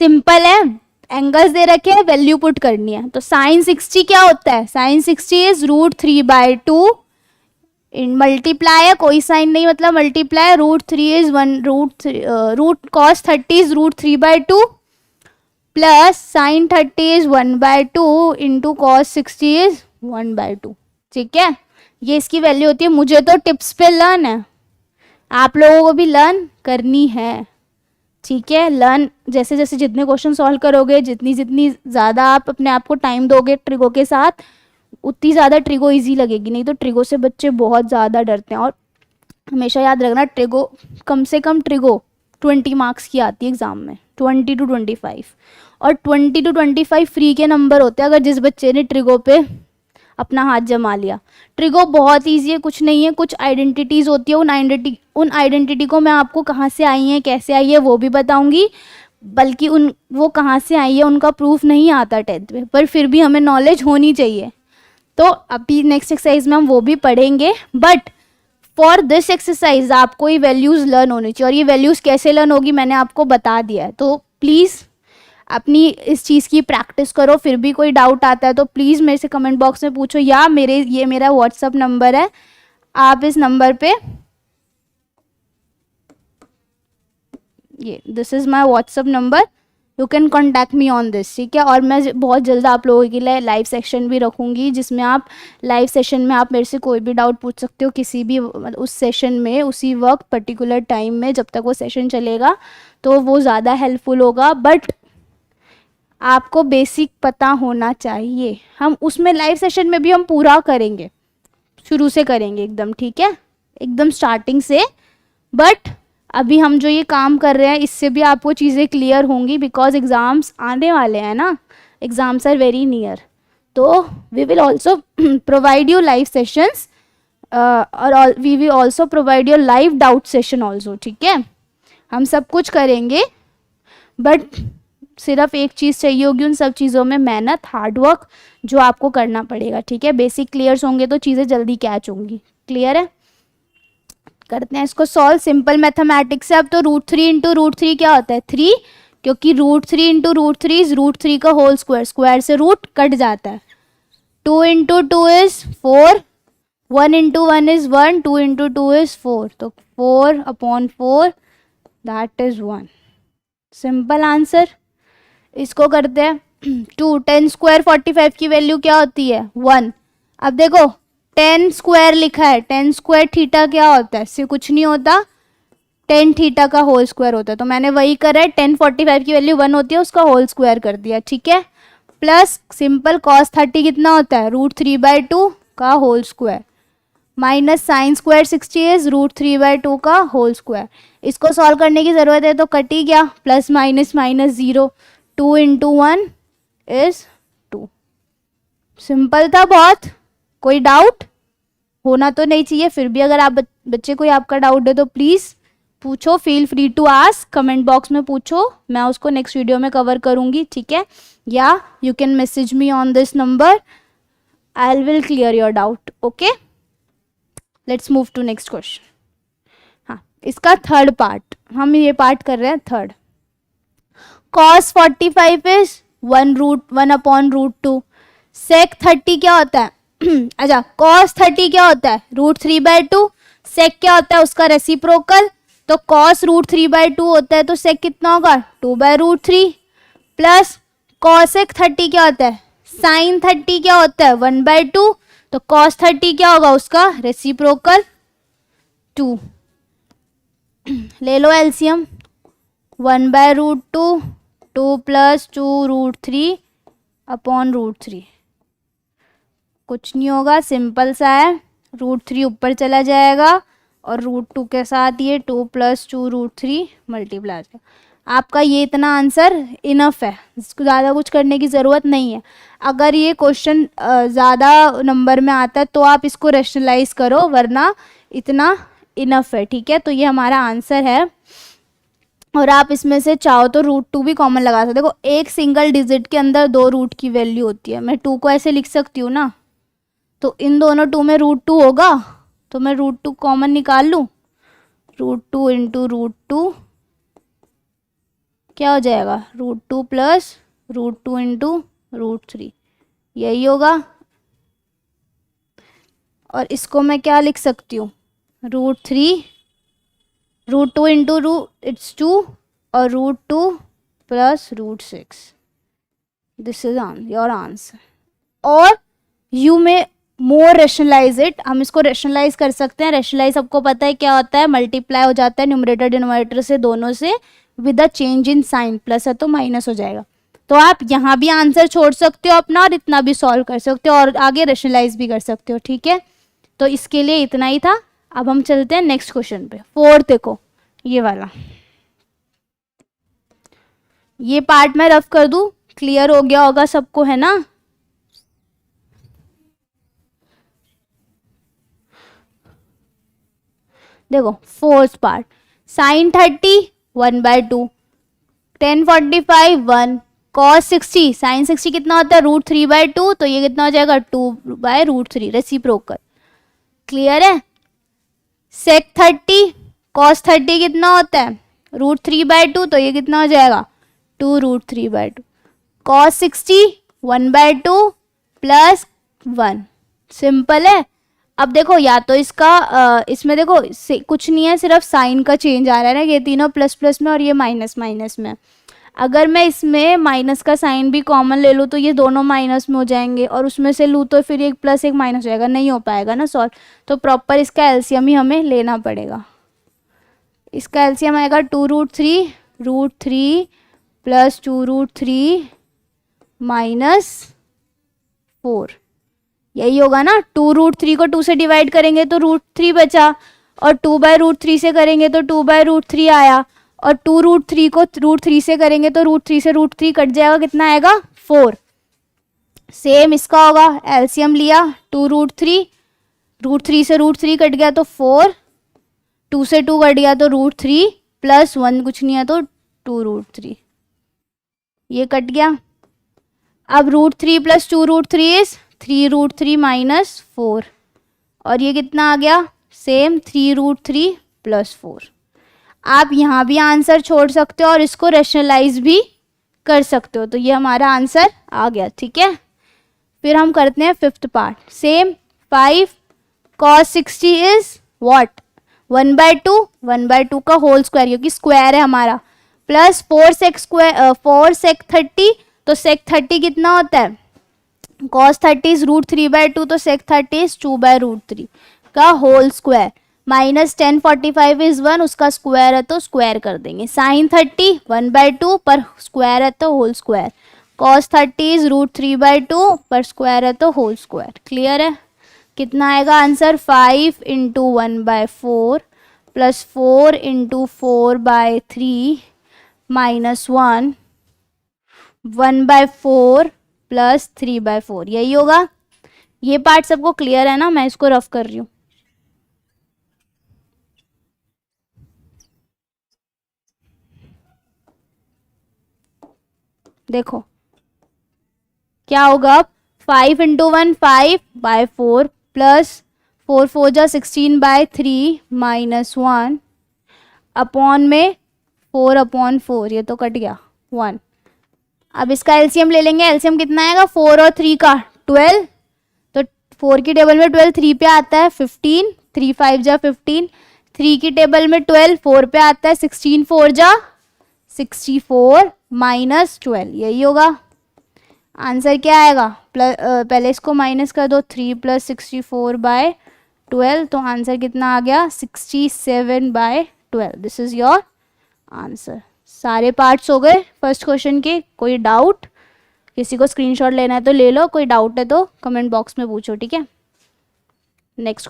सिंपल है, एंगल्स दे रखे हैं, वैल्यू पुट करनी है। तो साइन 60 क्या होता है, साइन 60 इज √3/2 इन मल्टीप्लाई है, कोई साइन नहीं मतलब multiply, √3 is root cos 30 is √3/2 plus sine 30 is 1/2 into cos 60 is 1/2। ठीक है, ये इसकी वैल्यू होती है। मुझे तो टिप्स पे लर्न है, आप लोगों को भी लर्न करनी है। ठीक है, लर्न जैसे जैसे जितने क्वेश्चन सॉल्व करोगे, जितनी ज़्यादा आप अपने आप को टाइम दोगे ट्रिगो के साथ, उतनी ज़्यादा ट्रिगो इजी लगेगी। नहीं तो ट्रिगो से बच्चे बहुत ज़्यादा डरते हैं। और हमेशा याद रखना, ट्रिगो कम से कम ट्रिगो 20 मार्क्स की आती है एग्ज़ाम में, 20 to 25, और 20 to 25 फ्री के नंबर होते हैं अगर जिस बच्चे ने ट्रिगो पे अपना हाथ जमा लिया। ट्रिगो बहुत ईजी है, कुछ नहीं है, कुछ आइडेंटिटीज़ होती है, उन आइडेंटिटी को मैं आपको कहाँ से आई है कैसे आई है वो भी बताऊंगी, बल्कि वो कहाँ से आई है उनका प्रूफ नहीं आता 10th में, पर फिर भी हमें नॉलेज होनी चाहिए। तो अभी नेक्स्ट एक्सरसाइज में हम वो भी पढ़ेंगे। बट फॉर दिस एक्सरसाइज आपको ये वैल्यूज़ लर्न होनी चाहिए, और ये वैल्यूज़ कैसे लर्न होगी मैंने आपको बता दिया है। तो प्लीज़ अपनी इस चीज़ की प्रैक्टिस करो। फिर भी कोई डाउट आता है तो प्लीज़ मेरे से कमेंट बॉक्स में पूछो, या ये मेरा व्हाट्सअप नंबर है, आप इस नंबर पे, ये this is my WhatsApp number, you can contact me on this. ठीक है, और मैं बहुत जल्द आप लोगों के लिए लाइव सेशन भी रखूँगी, जिसमें आप लाइव सेशन में आप मेरे से कोई भी डाउट पूछ सकते हो किसी भी उस सेशन में, उसी वक्त पर्टिकुलर टाइम में, जब तक वो सेशन चलेगा, तो वो ज़्यादा हेल्पफुल होगा। बट आपको बेसिक पता होना चाहिए, हम उसमें लाइव सेशन में भी हम पूरा करेंगे, शुरू से करेंगे एकदम। ठीक है, एकदम स्टार्टिंग से। बट अभी हम जो ये काम कर रहे हैं इससे भी आपको चीज़ें क्लियर होंगी, बिकॉज एग्ज़ाम्स आने वाले हैं ना, एग्ज़ाम्स आर वेरी नियर। तो we will also provide you live sessions, और we will also provide you live doubt session also. ठीक है, हम सब कुछ करेंगे, बट सिर्फ एक चीज़ चाहिए होगी उन सब चीज़ों में, मेहनत, हार्डवर्क, जो आपको करना पड़ेगा। ठीक है, बेसिक क्लियर होंगे तो चीज़ें जल्दी कैच होंगी। क्लियर है, करते हैं इसको सॉल्व सिंपल मैथमेटिक्स से। अब तो √3 इंटू √3 क्या होता है 3, क्योंकि √3 इंटू √3 इज √3 का होल स्क्वायर, स्क्वायर से रूट कट जाता है। 2 into 2 is 4, 1 into 1 is 1, 2 into 2 is 4, तो 4/4 दैट इज 1। Simple answer. इसको करते हैं 2, 10 स्क्वायर 45 की वैल्यू क्या होती है 1। अब देखो 10 स्क्वायर लिखा है, 10 स्क्वायर थीटा क्या होता है, इससे कुछ नहीं होता, टेन थीटा का होल स्क्वायर होता है, तो मैंने वही करा है, 1045 की वैल्यू 1 होती है, उसका होल स्क्वायर कर दिया, ठीक है। प्लस सिंपल कॉस 30 कितना होता है, √3/2 का whole square, minus sine square 60 is √3/2 का होल स्क्वायर। इसको सॉल्व करने की ज़रूरत है तो कट ही गया, plus minus minus 0, 2 × 1 is 2। Simple था बहुत, कोई डाउट होना तो नहीं चाहिए, फिर भी अगर आप बच्चे कोई आपका डाउट है तो प्लीज़ पूछो, feel free to ask, comment box में पूछो, मैं उसको नेक्स्ट वीडियो में कवर करूँगी, ठीक है। या you can message me on this number, I will clear your doubt, okay. Let's move to next question. हाँ, इसका थर्ड पार्ट, हम ये पार्ट कर रहे हैं थर्ड। cos 45 is 1/√2। sec 30 क्या होता है अच्छा, cos 30 क्या होता है, √3/2। sec क्या होता है, उसका रेसिप्रोकल, तो cos √3/2 होता है, तो sec कितना होगा, 2/√3। प्लस cosec 30 क्या होता है, sin 30 क्या होता है, 1/2, तो cos 30 क्या होगा, उसका रेसिप्रोकल 2। ले लो एलसीएम, 1/√2, 2 + 2√3/√3, कुछ नहीं होगा, सिंपल सा है, √3 ऊपर चला जाएगा और √2 के साथ ये 2 + 2√3 मल्टीप्लाई हो जाएगा। आपका ये इतना आंसर इनफ है, इसको ज़्यादा कुछ करने की ज़रूरत नहीं है। अगर ये क्वेश्चन ज़्यादा नंबर में आता है तो आप इसको रैशनलाइज करो, वरना इतना इनफ है, ठीक है। तो ये हमारा आंसर है, और आप इसमें से चाहो तो √2 भी कॉमन लगा सकते हो। देखो, एक सिंगल डिजिट के अंदर 2 रूट की वैल्यू होती है, मैं 2 को ऐसे लिख सकती हूँ ना, तो इन दोनों 2 में √2 होगा, तो मैं √2 कॉमन निकाल लूँ, √2 × √2 क्या हो जाएगा, √2 + √2 × √3, यही होगा। और इसको मैं क्या लिख सकती हूँ, √3, √2 × इट्स 2 और √2 + √6, दिस इज योर आंसर। और यू में मोर रैशनलाइज इट, हम इसको रैशनलाइज कर सकते हैं। रैशनलाइज सबको पता है क्या होता है, मल्टीप्लाई हो जाता है न्यूमरेटर डिनोमिनेटर से, दोनों से with a change in sign, plus है तो माइनस हो जाएगा। तो आप यहाँ भी आंसर छोड़ सकते हो अपना, और इतना भी सॉल्व कर सकते हो, और आगे रैशनलाइज भी कर सकते हो, ठीक है। तो इसके लिए इतना ही था। अब हम चलते हैं नेक्स्ट क्वेश्चन पे, फोर्थ। देखो ये वाला, ये पार्ट मैं रफ कर दूं, क्लियर हो गया होगा सबको, है ना। देखो fourth part, sin 30 1/2, 1045 1, cos 60, sin 60 कितना होता है, √3/2, तो ये कितना हो जाएगा, 2/√3 रेसिप्रोकल, क्लियर है। sec 30 cos 30 कितना होता है, √3/2, तो ये कितना हो जाएगा, 2√3/2, cos 60 1/2 + 1, सिंपल है। अब देखो, या तो इसका इसमें देखो कुछ नहीं है, सिर्फ साइन का चेंज आ रहा है ना, ये तीनों प्लस प्लस में और ये माइनस माइनस में। अगर मैं इसमें माइनस का साइन भी कॉमन ले लूँ तो ये दोनों माइनस में हो जाएंगे, और उसमें से लूँ तो फिर एक प्लस एक माइनस हो जाएगा, नहीं हो पाएगा ना सॉल्व। तो प्रॉपर इसका एलसीएम ही हमें लेना पड़ेगा। इसका एलसीएम आएगा 2√3 √3 + 2√3 - 4, यही होगा ना। 2√3 को 2 से डिवाइड करेंगे तो √3 बचा, और 2/√3 से करेंगे तो 2/√3 आया, और 2√3 को √3 से करेंगे तो √3 से √3 कट जाएगा, कितना आएगा, 4। सेम इसका होगा, एलसीएम लिया 2√3, √3 से √3 कट गया तो 4, 2 से 2 कट गया तो √3 + 1 कुछ नहीं है तो 2√3, ये कट गया। अब √3 + 2√3 इज 3√3 - 4, और ये कितना आ गया, सेम 3√3 + 4। आप यहाँ भी आंसर छोड़ सकते हो और इसको रैशनलाइज भी कर सकते हो, तो ये हमारा आंसर आ गया, ठीक है। फिर हम करते हैं fifth part, same 5 cos 60 is what, 1/2, 1/2 का होल स्क्वायर, क्योंकि स्क्वायर है हमारा, प्लस 4 sec 30, तो sec 30 कितना होता है, cos 30 इज √3/2, तो sec 30 इज 2/√3 का होल स्क्वायर, माइनस 1045 इज 1, उसका स्क्वायर है तो स्क्वायर कर देंगे। साइन 30 1/2 पर स्क्वायर है तो होल स्क्वायर। कॉस 30 इज √3/2 पर स्क्वायर है तो होल स्क्वायर। क्लियर है? कितना आएगा आंसर? 5 × 1/4 प्लस 4 × 4/3 माइनस 1/4 प्लस 3/4, यही होगा। ये पार्ट सबको क्लियर है ना? मैं इसको रफ कर रही हूँ। देखो क्या होगा अब? 5 × 1 5/4 प्लस 4 4 जा 16/3 माइनस 1 अपॉन में 4/4, ये तो कट गया 1। अब इसका एलसीएम ले लेंगे। एलसीएम कितना आएगा? 4 और 3 का 12, तो 4 की टेबल में 12 3 पे आता है 15, 3 5 जा 15, 3 की टेबल में 12 4 पे आता है 16 4 जा 64 माइनस 12, यही होगा आंसर। क्या आएगा? पहले इसको माइनस कर दो, 3 + 64/12, तो आंसर कितना आ गया? 67/12। This is your answer. सारे पार्ट्स हो गए फर्स्ट क्वेश्चन के। कोई डाउट? किसी को स्क्रीनशॉट लेना है तो ले लो, कोई डाउट है तो कमेंट बॉक्स में पूछो, ठीक है। नेक्स्ट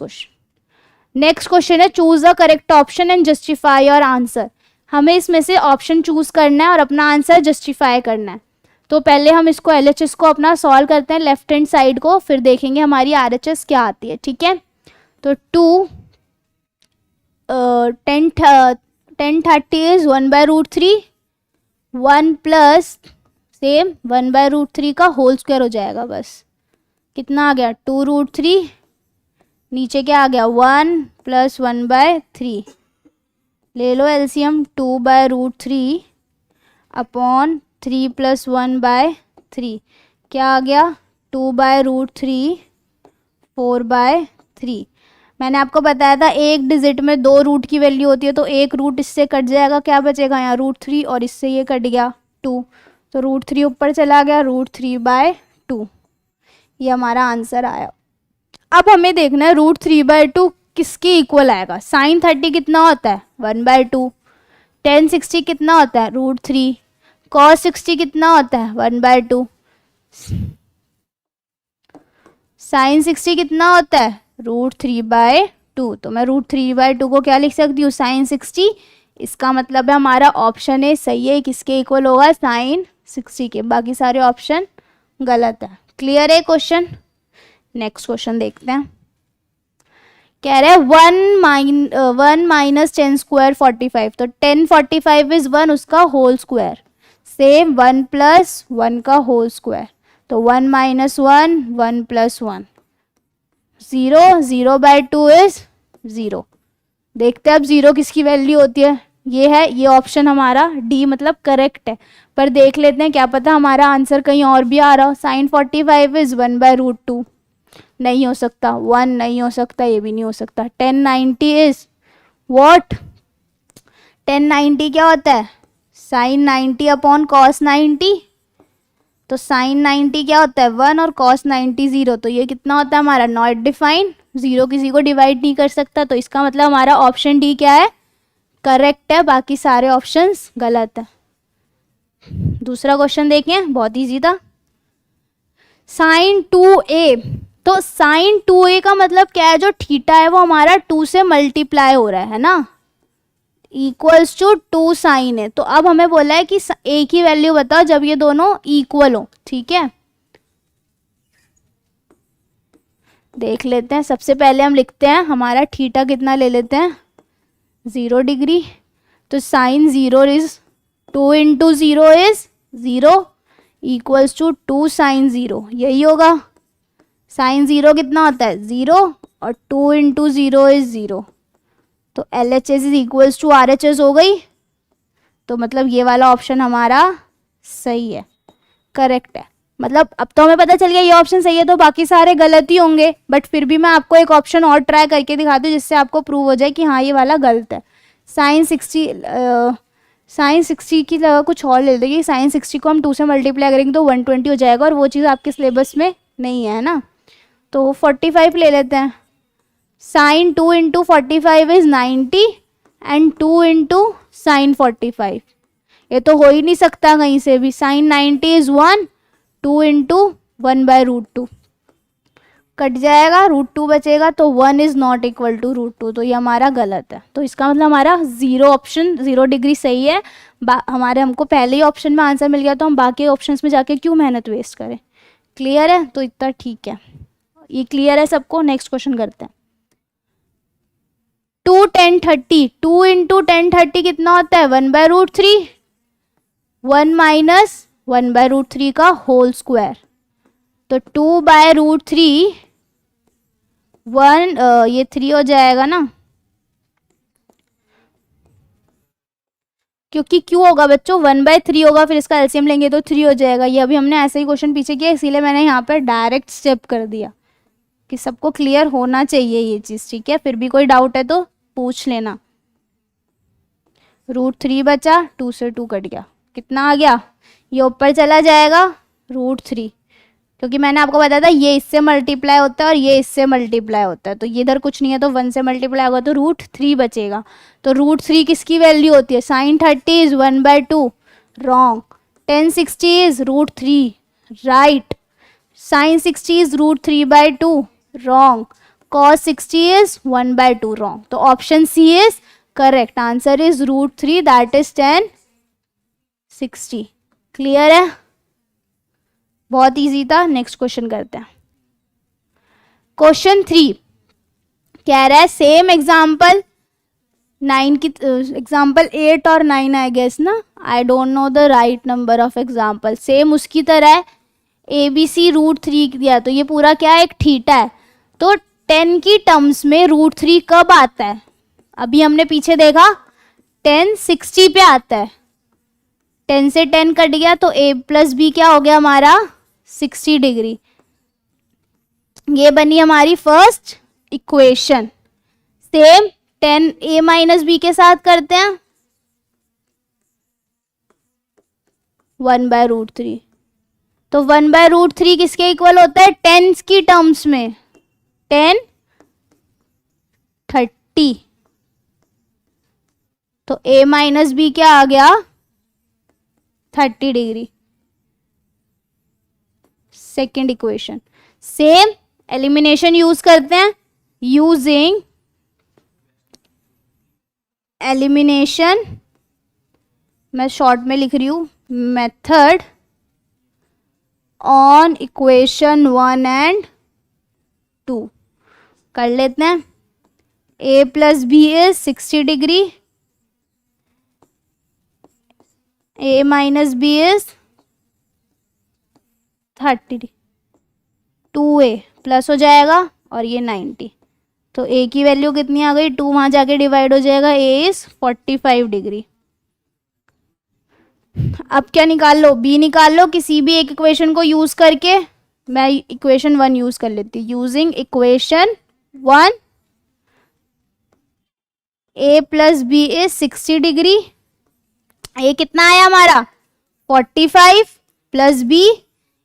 क्वेश्चन है choose the correct option and justify your answer. हमें इसमें से ऑप्शन चूज करना है और अपना आंसर जस्टिफाई करना है। तो पहले हम इसको LHS को अपना सॉल्व करते हैं, लेफ्ट हैंड साइड को, फिर देखेंगे हमारी RHS क्या आती है, ठीक है। तो 1030 इज 1/√3, 1 प्लस सेम 1/√3 का होल स्क्वायर हो जाएगा बस। कितना आ गया? 2√3, नीचे क्या आ गया? 1 + 1/3। ले लो एलसीएम, 2/√3 अपॉन 3 + 1/3, क्या आ गया? 2/√3 4/3। मैंने आपको बताया था एक डिजिट में 2 रूट की वैल्यू होती है, तो एक रूट इससे कट जाएगा, क्या बचेगा यहाँ? √3, और इससे ये कट गया 2, तो √3 ऊपर चला गया, √3/2। ये हमारा आंसर आया। अब हमें देखना है √3/2 किसके इक्वल आएगा। साइन 30 कितना होता है? 1/2। tan 60 कितना होता है? √3। cos 60 कितना होता है? 1/2। साइन 60 कितना होता है? √3/2। तो मैं √3/2 को क्या लिख सकती हूँ? साइन 60। इसका मतलब है हमारा ऑप्शन ए सही है। किसके इक्वल होगा? साइन 60 के। बाकी सारे ऑप्शन गलत है। क्लियर है क्वेश्चन? नेक्स्ट क्वेश्चन देखते हैं। कह रहे हैं 1 - 10² 45, तो 10 45 इज 1, उसका होल स्क्वायर। सेम 1 + 1 का होल स्क्वायर, तो 1 - 1 1 + 1 0, 0/2 इज 0। देखते हैं अब 0 किसकी वैल्यू होती है। ये है, ये ऑप्शन हमारा डी मतलब करेक्ट है, पर देख लेते हैं क्या पता हमारा आंसर कहीं और भी आ रहा हो। साइन 45 इज 1/√2, नहीं हो सकता। 1 नहीं हो सकता, ये भी नहीं हो सकता। 1090 इज व्हाट? 1090 क्या होता है? साइन 90 अपॉन कॉस 90, तो साइन 90 क्या होता है? 1 और कॉस 90 0, तो ये कितना होता है हमारा? Not defined. 0 किसी को डिवाइड नहीं कर सकता, तो इसका मतलब हमारा ऑप्शन डी क्या है? करेक्ट है। बाकी सारे ऑप्शंस गलत है। दूसरा क्वेश्चन देखें, बहुत इजी था। साइन 2a, तो साइन 2a का मतलब क्या है? जो थीटा है वो हमारा 2 से मल्टीप्लाई हो रहा है ना, इक्वल्स टू 2 साइन है। तो अब हमें बोला है कि a की वैल्यू बताओ जब ये दोनों इक्वल हो, ठीक है। देख लेते हैं। सबसे पहले हम लिखते हैं हमारा थीटा कितना ले लेते हैं? 0 डिग्री। तो sine 0 is 2 × 0 is 0 equals to 2 sine 0, यही होगा। साइन 0 कितना होता है? 0, और 2 × 0 इज 0, तो LHS is equals to RHS हो गई। तो मतलब ये वाला ऑप्शन हमारा सही है, करेक्ट है। मतलब अब तो हमें पता चल गया ये ऑप्शन सही है, तो बाकी सारे गलत ही होंगे, बट फिर भी मैं आपको एक ऑप्शन और ट्राई करके दिखाती हूँ जिससे आपको प्रूव हो जाए कि हाँ ये वाला गलत है। साइन 60 की जगह कुछ और ले लेंगे। साइन 60 को हम 2 से मल्टीप्लाई करेंगे तो 120 हो जाएगा, और वो चीज़ आपके सिलेबस में नहीं है ना, तो 45 ले लेते हैं। Sine 2 into 45 is 90 and 2 into sine 45, ये तो हो ही नहीं सकता कहीं से भी। साइन 90 इज 1, 2 इंटू 1/√2 कट जाएगा, √2 बचेगा, तो 1 इज नॉट इक्वल टू √2, तो ये हमारा गलत है। तो इसका मतलब हमारा 0 ऑप्शन 0 डिग्री सही है। हमारे हमको पहले ही ऑप्शन में आंसर मिल गया, तो हम बाकी ऑप्शंस में जाके क्यों मेहनत वेस्ट करें। क्लियर है, तो इतना ठीक है, ये क्लियर है सबको। नेक्स्ट क्वेश्चन करते हैं। 2 10 30, 2 इंटू 10 30 कितना होता है 1/√3, 1 माइनस 1/√3 का होल स्क्वायर, तो 2/√3 1 ये 3 हो जाएगा ना, क्योंकि क्यों होगा बच्चों 1/3 होगा, फिर इसका एलसीएम लेंगे तो 3 हो जाएगा। ये अभी हमने ऐसे ही क्वेश्चन पीछे किया, इसीलिए मैंने यहाँ पर डायरेक्ट स्टेप कर दिया कि सबको क्लियर होना चाहिए ये चीज़, ठीक है। फिर भी कोई डाउट है तो पूछ लेना। √3 बचा, 2 से 2 कट गया, कितना आ गया, ये ऊपर चला जाएगा √3, क्योंकि मैंने आपको बताया था ये इससे मल्टीप्लाई होता है और ये इससे मल्टीप्लाई होता है, तो ये इधर कुछ नहीं है तो 1 से मल्टीप्लाई होगा तो √3 बचेगा। तो √3 किसकी वैल्यू होती है, sine 30 is 1/2, wrong. tan 60 is √3, right. Sine 60 is √3/2, wrong. cos 60 is 1/2, wrong. तो option C is correct, answer is √3, that is tan 60। Clear है, बहुत इजी था। नेक्स्ट क्वेश्चन करते हैं। क्वेश्चन 3 कह रहा है सेम एग्जाम्पल 9 की एग्जाम्पल 8 और 9 आई गेस ना, I don't know the right number of example. Same उसकी तरह है, ABC √3 दिया, तो ये पूरा क्या है, एक थीटा है। तो 10 की टर्म्स में √3 कब आता है, अभी हमने पीछे देखा tan 60 पे आता है, 10 से 10 कट गया तो A प्लस बी क्या हो गया हमारा 60 डिग्री। ये बनी हमारी first equation. Same 10A minus B के साथ करते हैं, 1/√3, तो 1/√3 किसके इक्वल होता है, 10 की टर्म्स में, tan 30, तो A माइनस बी क्या आ गया 30 degree. Second equation same elimination use करते हैं, यूजिंग एलिमिनेशन, मैं शॉर्ट में लिख रही हूं, मेथड ऑन इक्वेशन 1 एंड 2 कर लेते हैं। A plus B is 60 degree, A minus B is 30, 2A plus हो जाएगा और ये 90, तो A की वैल्यू कितनी आ गई, 2 वहां जाके डिवाइड हो जाएगा, A इज 45 डिग्री। अब क्या निकाल लो, B निकाल लो किसी भी एक इक्वेशन को यूज करके। मैं इक्वेशन 1 यूज कर लेती हूँ, using equation 1 A plus B is 60 degree, A कितना आया हमारा 45 plus B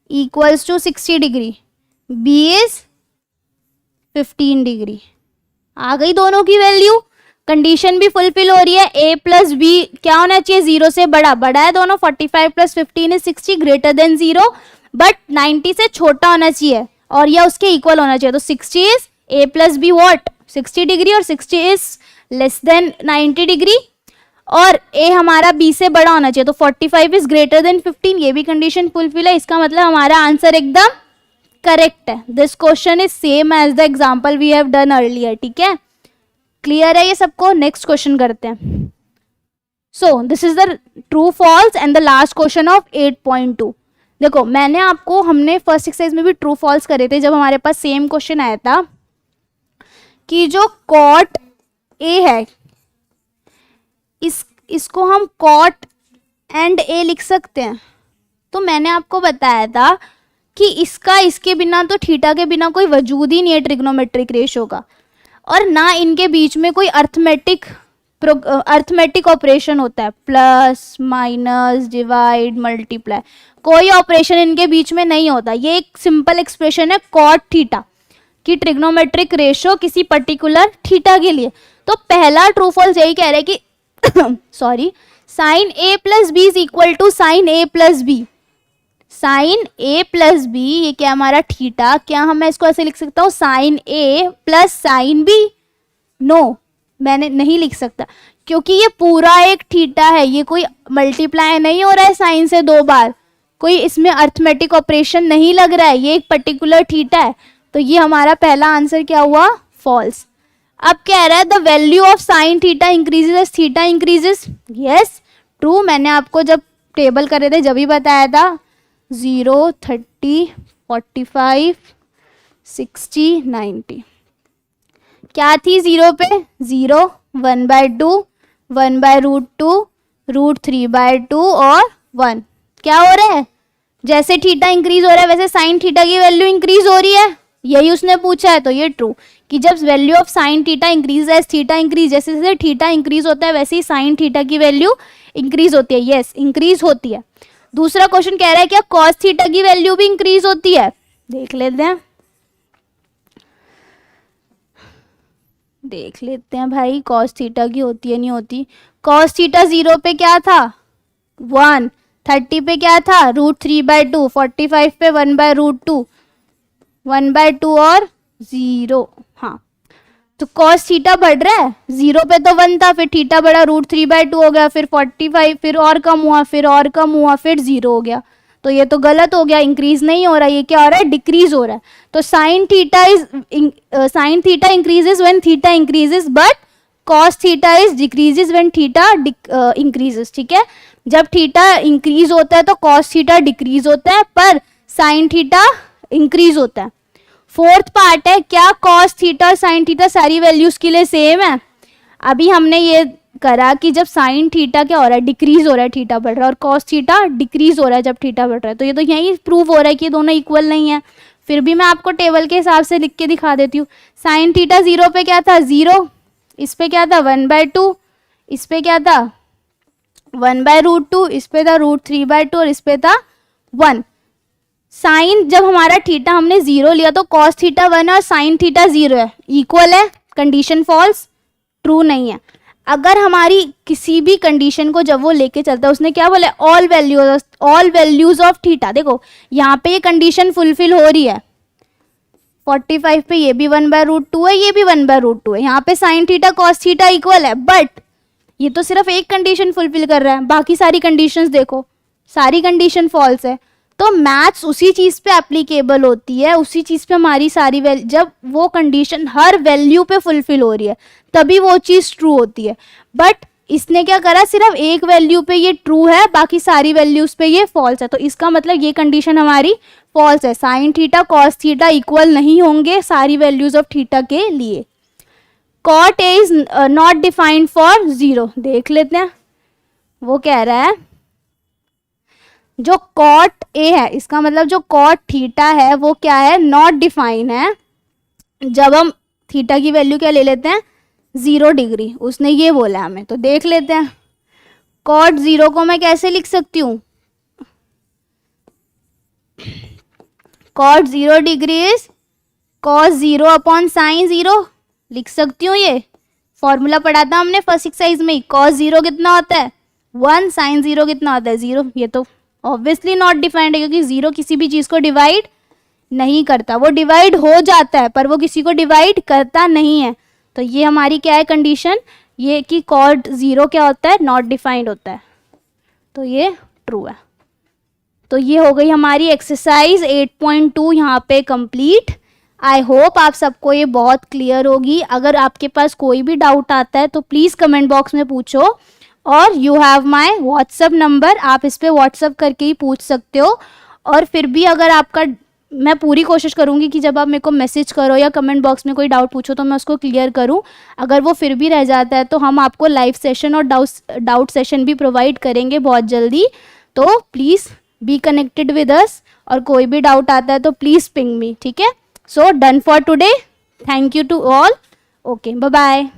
equals to 60 degree, B is 15 degree. आ गई दोनों की वैल्यू, कंडीशन भी फुलफिल हो रही है। A प्लस बी क्या होना चाहिए, 0 से बड़ा, बड़ा है दोनों, 45 plus 15 is 60, greater than 0, but 90 से छोटा होना चाहिए और यह उसके इक्वल होना चाहिए। तो 60 is A plus be what 60 degree और 60 इज लेस देन 90 डिग्री, और A हमारा B से बड़ा होना चाहिए, तो 45 इज ग्रेटर देन 15, ये भी कंडीशन फुलफिल है। इसका मतलब हमारा आंसर एकदम करेक्ट है। This question is same as the example we have done earlier, ठीक है। क्लियर है ये सबको। नेक्स्ट क्वेश्चन करते हैं। So this is the true false and the last question of 8.2। देखो मैंने आपको, हमने फर्स्ट एक्सरसाइज में भी ट्रू फॉल्स करे थे जब हमारे पास सेम क्वेश्चन आया था कि जो कॉट A है इसको हम कॉट एंड A लिख सकते हैं। तो मैंने आपको बताया था कि इसका इसके बिना, तो थीटा के बिना कोई वजूद ही नहीं है ट्रिग्नोमेट्रिक रेशो का, और ना इनके बीच में कोई अर्थमेटिक ऑपरेशन होता है, प्लस माइनस डिवाइड मल्टीप्लाई, कोई ऑपरेशन इनके बीच में नहीं होता। ये एक सिंपल एक्सप्रेशन है कॉट थीटा, कि ट्रिग्नोमेट्रिक रेशो किसी पर्टिकुलर थीटा के लिए। तो पहला ट्रू फॉल्स यही कह रहा है कि sorry, sine A plus B is equal to sine A plus B. Sine A plus B ये क्या हमारा थीटा, क्या हम मैं इसको ऐसे लिख सकता हूँ sign A plus sine B? No, मैंने नहीं लिख सकता, क्योंकि ये पूरा एक थीटा है, ये कोई मल्टीप्लाई नहीं हो रहा है साइन से 2 बार, कोई इसमें अर्थमेटिक ऑपरेशन नहीं लग रहा है, ये एक पर्टिकुलर थीटा है। तो ये हमारा पहला आंसर क्या हुआ? फॉल्स। अब कह रहा है the value of sine theta increases as theta increases. Yes true, मैंने आपको जब टेबल कर रहे थे जब ही बताया था। 0, 30, 45, 60, 90 क्या थी 0 पे? 0, 1/2, 1/√2, √3/2 और 1। क्या हो रहा है? जैसे थीटा इंक्रीज हो रहा है वैसे साइन थीटा की वैल्यू इंक्रीज हो रही है, यही उसने पूछा है। तो ये ट्रू कि जब value of sine theta increase as theta increase, जैसे जैसे थीटा इंक्रीज होता है वैसे ही साइन थीटा की वैल्यू इंक्रीज होती है। यस इंक्रीज होती है। दूसरा क्वेश्चन कह रहा है क्या कॉस थीटा की वैल्यू भी इंक्रीज होती है? देख लेते हैं, देख लेते हैं भाई, कॉस थीटा की होती है नहीं होती। कॉस थीटा 0 पे क्या था? 1, 30 पे क्या था? √3/2, 45 पे 1/√2, 1/2 और 0। हाँ, तो कॉस थीटा बढ़ रहा है, 0 पे तो 1 था, फिर थीटा बढ़ा, √3/2 हो गया, फिर 45, फिर और कम हुआ, फिर और कम हुआ, फिर 0 हो गया। तो ये तो गलत हो गया, इंक्रीज नहीं हो रहा, ये क्या हो रहा है? डिक्रीज हो रहा है। तो sign theta increases when theta increases but cos theta is decreases when theta increases. ठीक है, जब थीटा इंक्रीज होता है तो कॉस थीटा डिक्रीज होता है, पर साइन थीटा इंक्रीज होता है। फोर्थ पार्ट है क्या कॉस थीटा और साइन थीटा सारी वैल्यूज के लिए सेम है? अभी हमने ये करा कि जब साइन थीटा क्या हो रहा है? डिक्रीज हो रहा है, थीटा बढ़ रहा है, और कॉस थीटा डिक्रीज हो रहा है जब थीटा बढ़ रहा है। तो ये तो यही प्रूव हो रहा है कि ये दोनों इक्वल नहीं है। फिर भी मैं आपको टेबल के हिसाब से लिख के दिखा देती हूँ। साइन थीटा 0 पे क्या था? 0, इस पे क्या था? 1/2, इस पे क्या था? 1/√2, इस पे था √3/2 और इस पे था 1। साइन जब हमारा थीटा हमने 0 लिया तो कॉस थीटा 1 और साइन थीटा 0 है, इक्वल है। कंडीशन फॉल्स, ट्रू नहीं है। अगर हमारी किसी भी कंडीशन को जब वो लेके चलता है, उसने क्या बोला? All values of theta. देखो यहाँ पे ये कंडीशन फुलफिल हो रही है, 45 पे ये भी 1/√2 है, ये भी 1/√2 है, यहाँ पे sign theta cos theta equal है, बट ये तो सिर्फ एक कंडीशन फुलफिल कर रहा है, बाकी सारी कंडीशंस देखो, सारी कंडीशन फॉल्स है। तो मैथ्स उसी चीज पे एप्लीकेबल होती है, उसी चीज पे हमारी सारी जब वो कंडीशन हर वैल्यू पे फुलफिल हो रही है तभी वो चीज ट्रू होती है। बट इसने क्या करा? सिर्फ एक वैल्यू पे ये ट्रू है, बाकी सारी वैल्यूज पे ये फॉल्स है। तो इसका मतलब ये कंडीशन हमारी फॉल्स है, sine theta cos theta equal नहीं होंगे सारी वैल्यूज ऑफ थीटा के लिए। Cot A is not defined for 0। देख लेते हैं, वो कह रहा है जो कॉट ए है, इसका मतलब जो कॉट थीटा है वो क्या है? नॉट डिफाइन है। जब हम थीटा की वैल्यू क्या ले लेते हैं? 0 डिग्री, उसने ये बोला हमें। तो देख लेते हैं, कॉट 0 को मैं कैसे लिख सकती हूँ? Cot 0 degree is cos 0 upon sine 0 लिख सकती हूँ। ये फॉर्मूला पढ़ा था हमने फर्स्ट एक्सरसाइज में। कॉस 0 कितना होता है? 1, साइन 0 कितना होता है? 0। ये तो ऑब्वियसली नॉट डिफाइंड है, क्योंकि 0 किसी भी चीज को डिवाइड नहीं करता, वो डिवाइड हो जाता है पर वो किसी को डिवाइड करता नहीं है। तो ये हमारी क्या है कंडीशन? ये कि कॉट 0 क्या होता है? नॉट डिफाइंड होता है। तो ये ट्रू है। तो ये हो गई हमारी एक्सरसाइज 8.2 यहाँ पे कंप्लीट। आई होप आप सबको ये बहुत क्लियर होगी। अगर आपके पास कोई भी डाउट आता है तो प्लीज़ कमेंट बॉक्स में पूछो, और you have my WhatsApp number, आप इस पर व्हाट्सअप करके ही पूछ सकते हो। और फिर भी अगर आपका, मैं पूरी कोशिश करूँगी कि जब आप मेरे को मैसेज करो या कमेंट बॉक्स में कोई डाउट पूछो तो मैं उसको क्लियर करूँ। अगर वो फिर भी रह जाता है तो हम आपको लाइव सेशन और डाउट सेशन भी प्रोवाइड करेंगे बहुत जल्दी। तो please be connected with us, और कोई भी डाउट आता है तो प्लीज़ पिंग मी, ठीक है? So done for today, thank you to all, okay bye bye.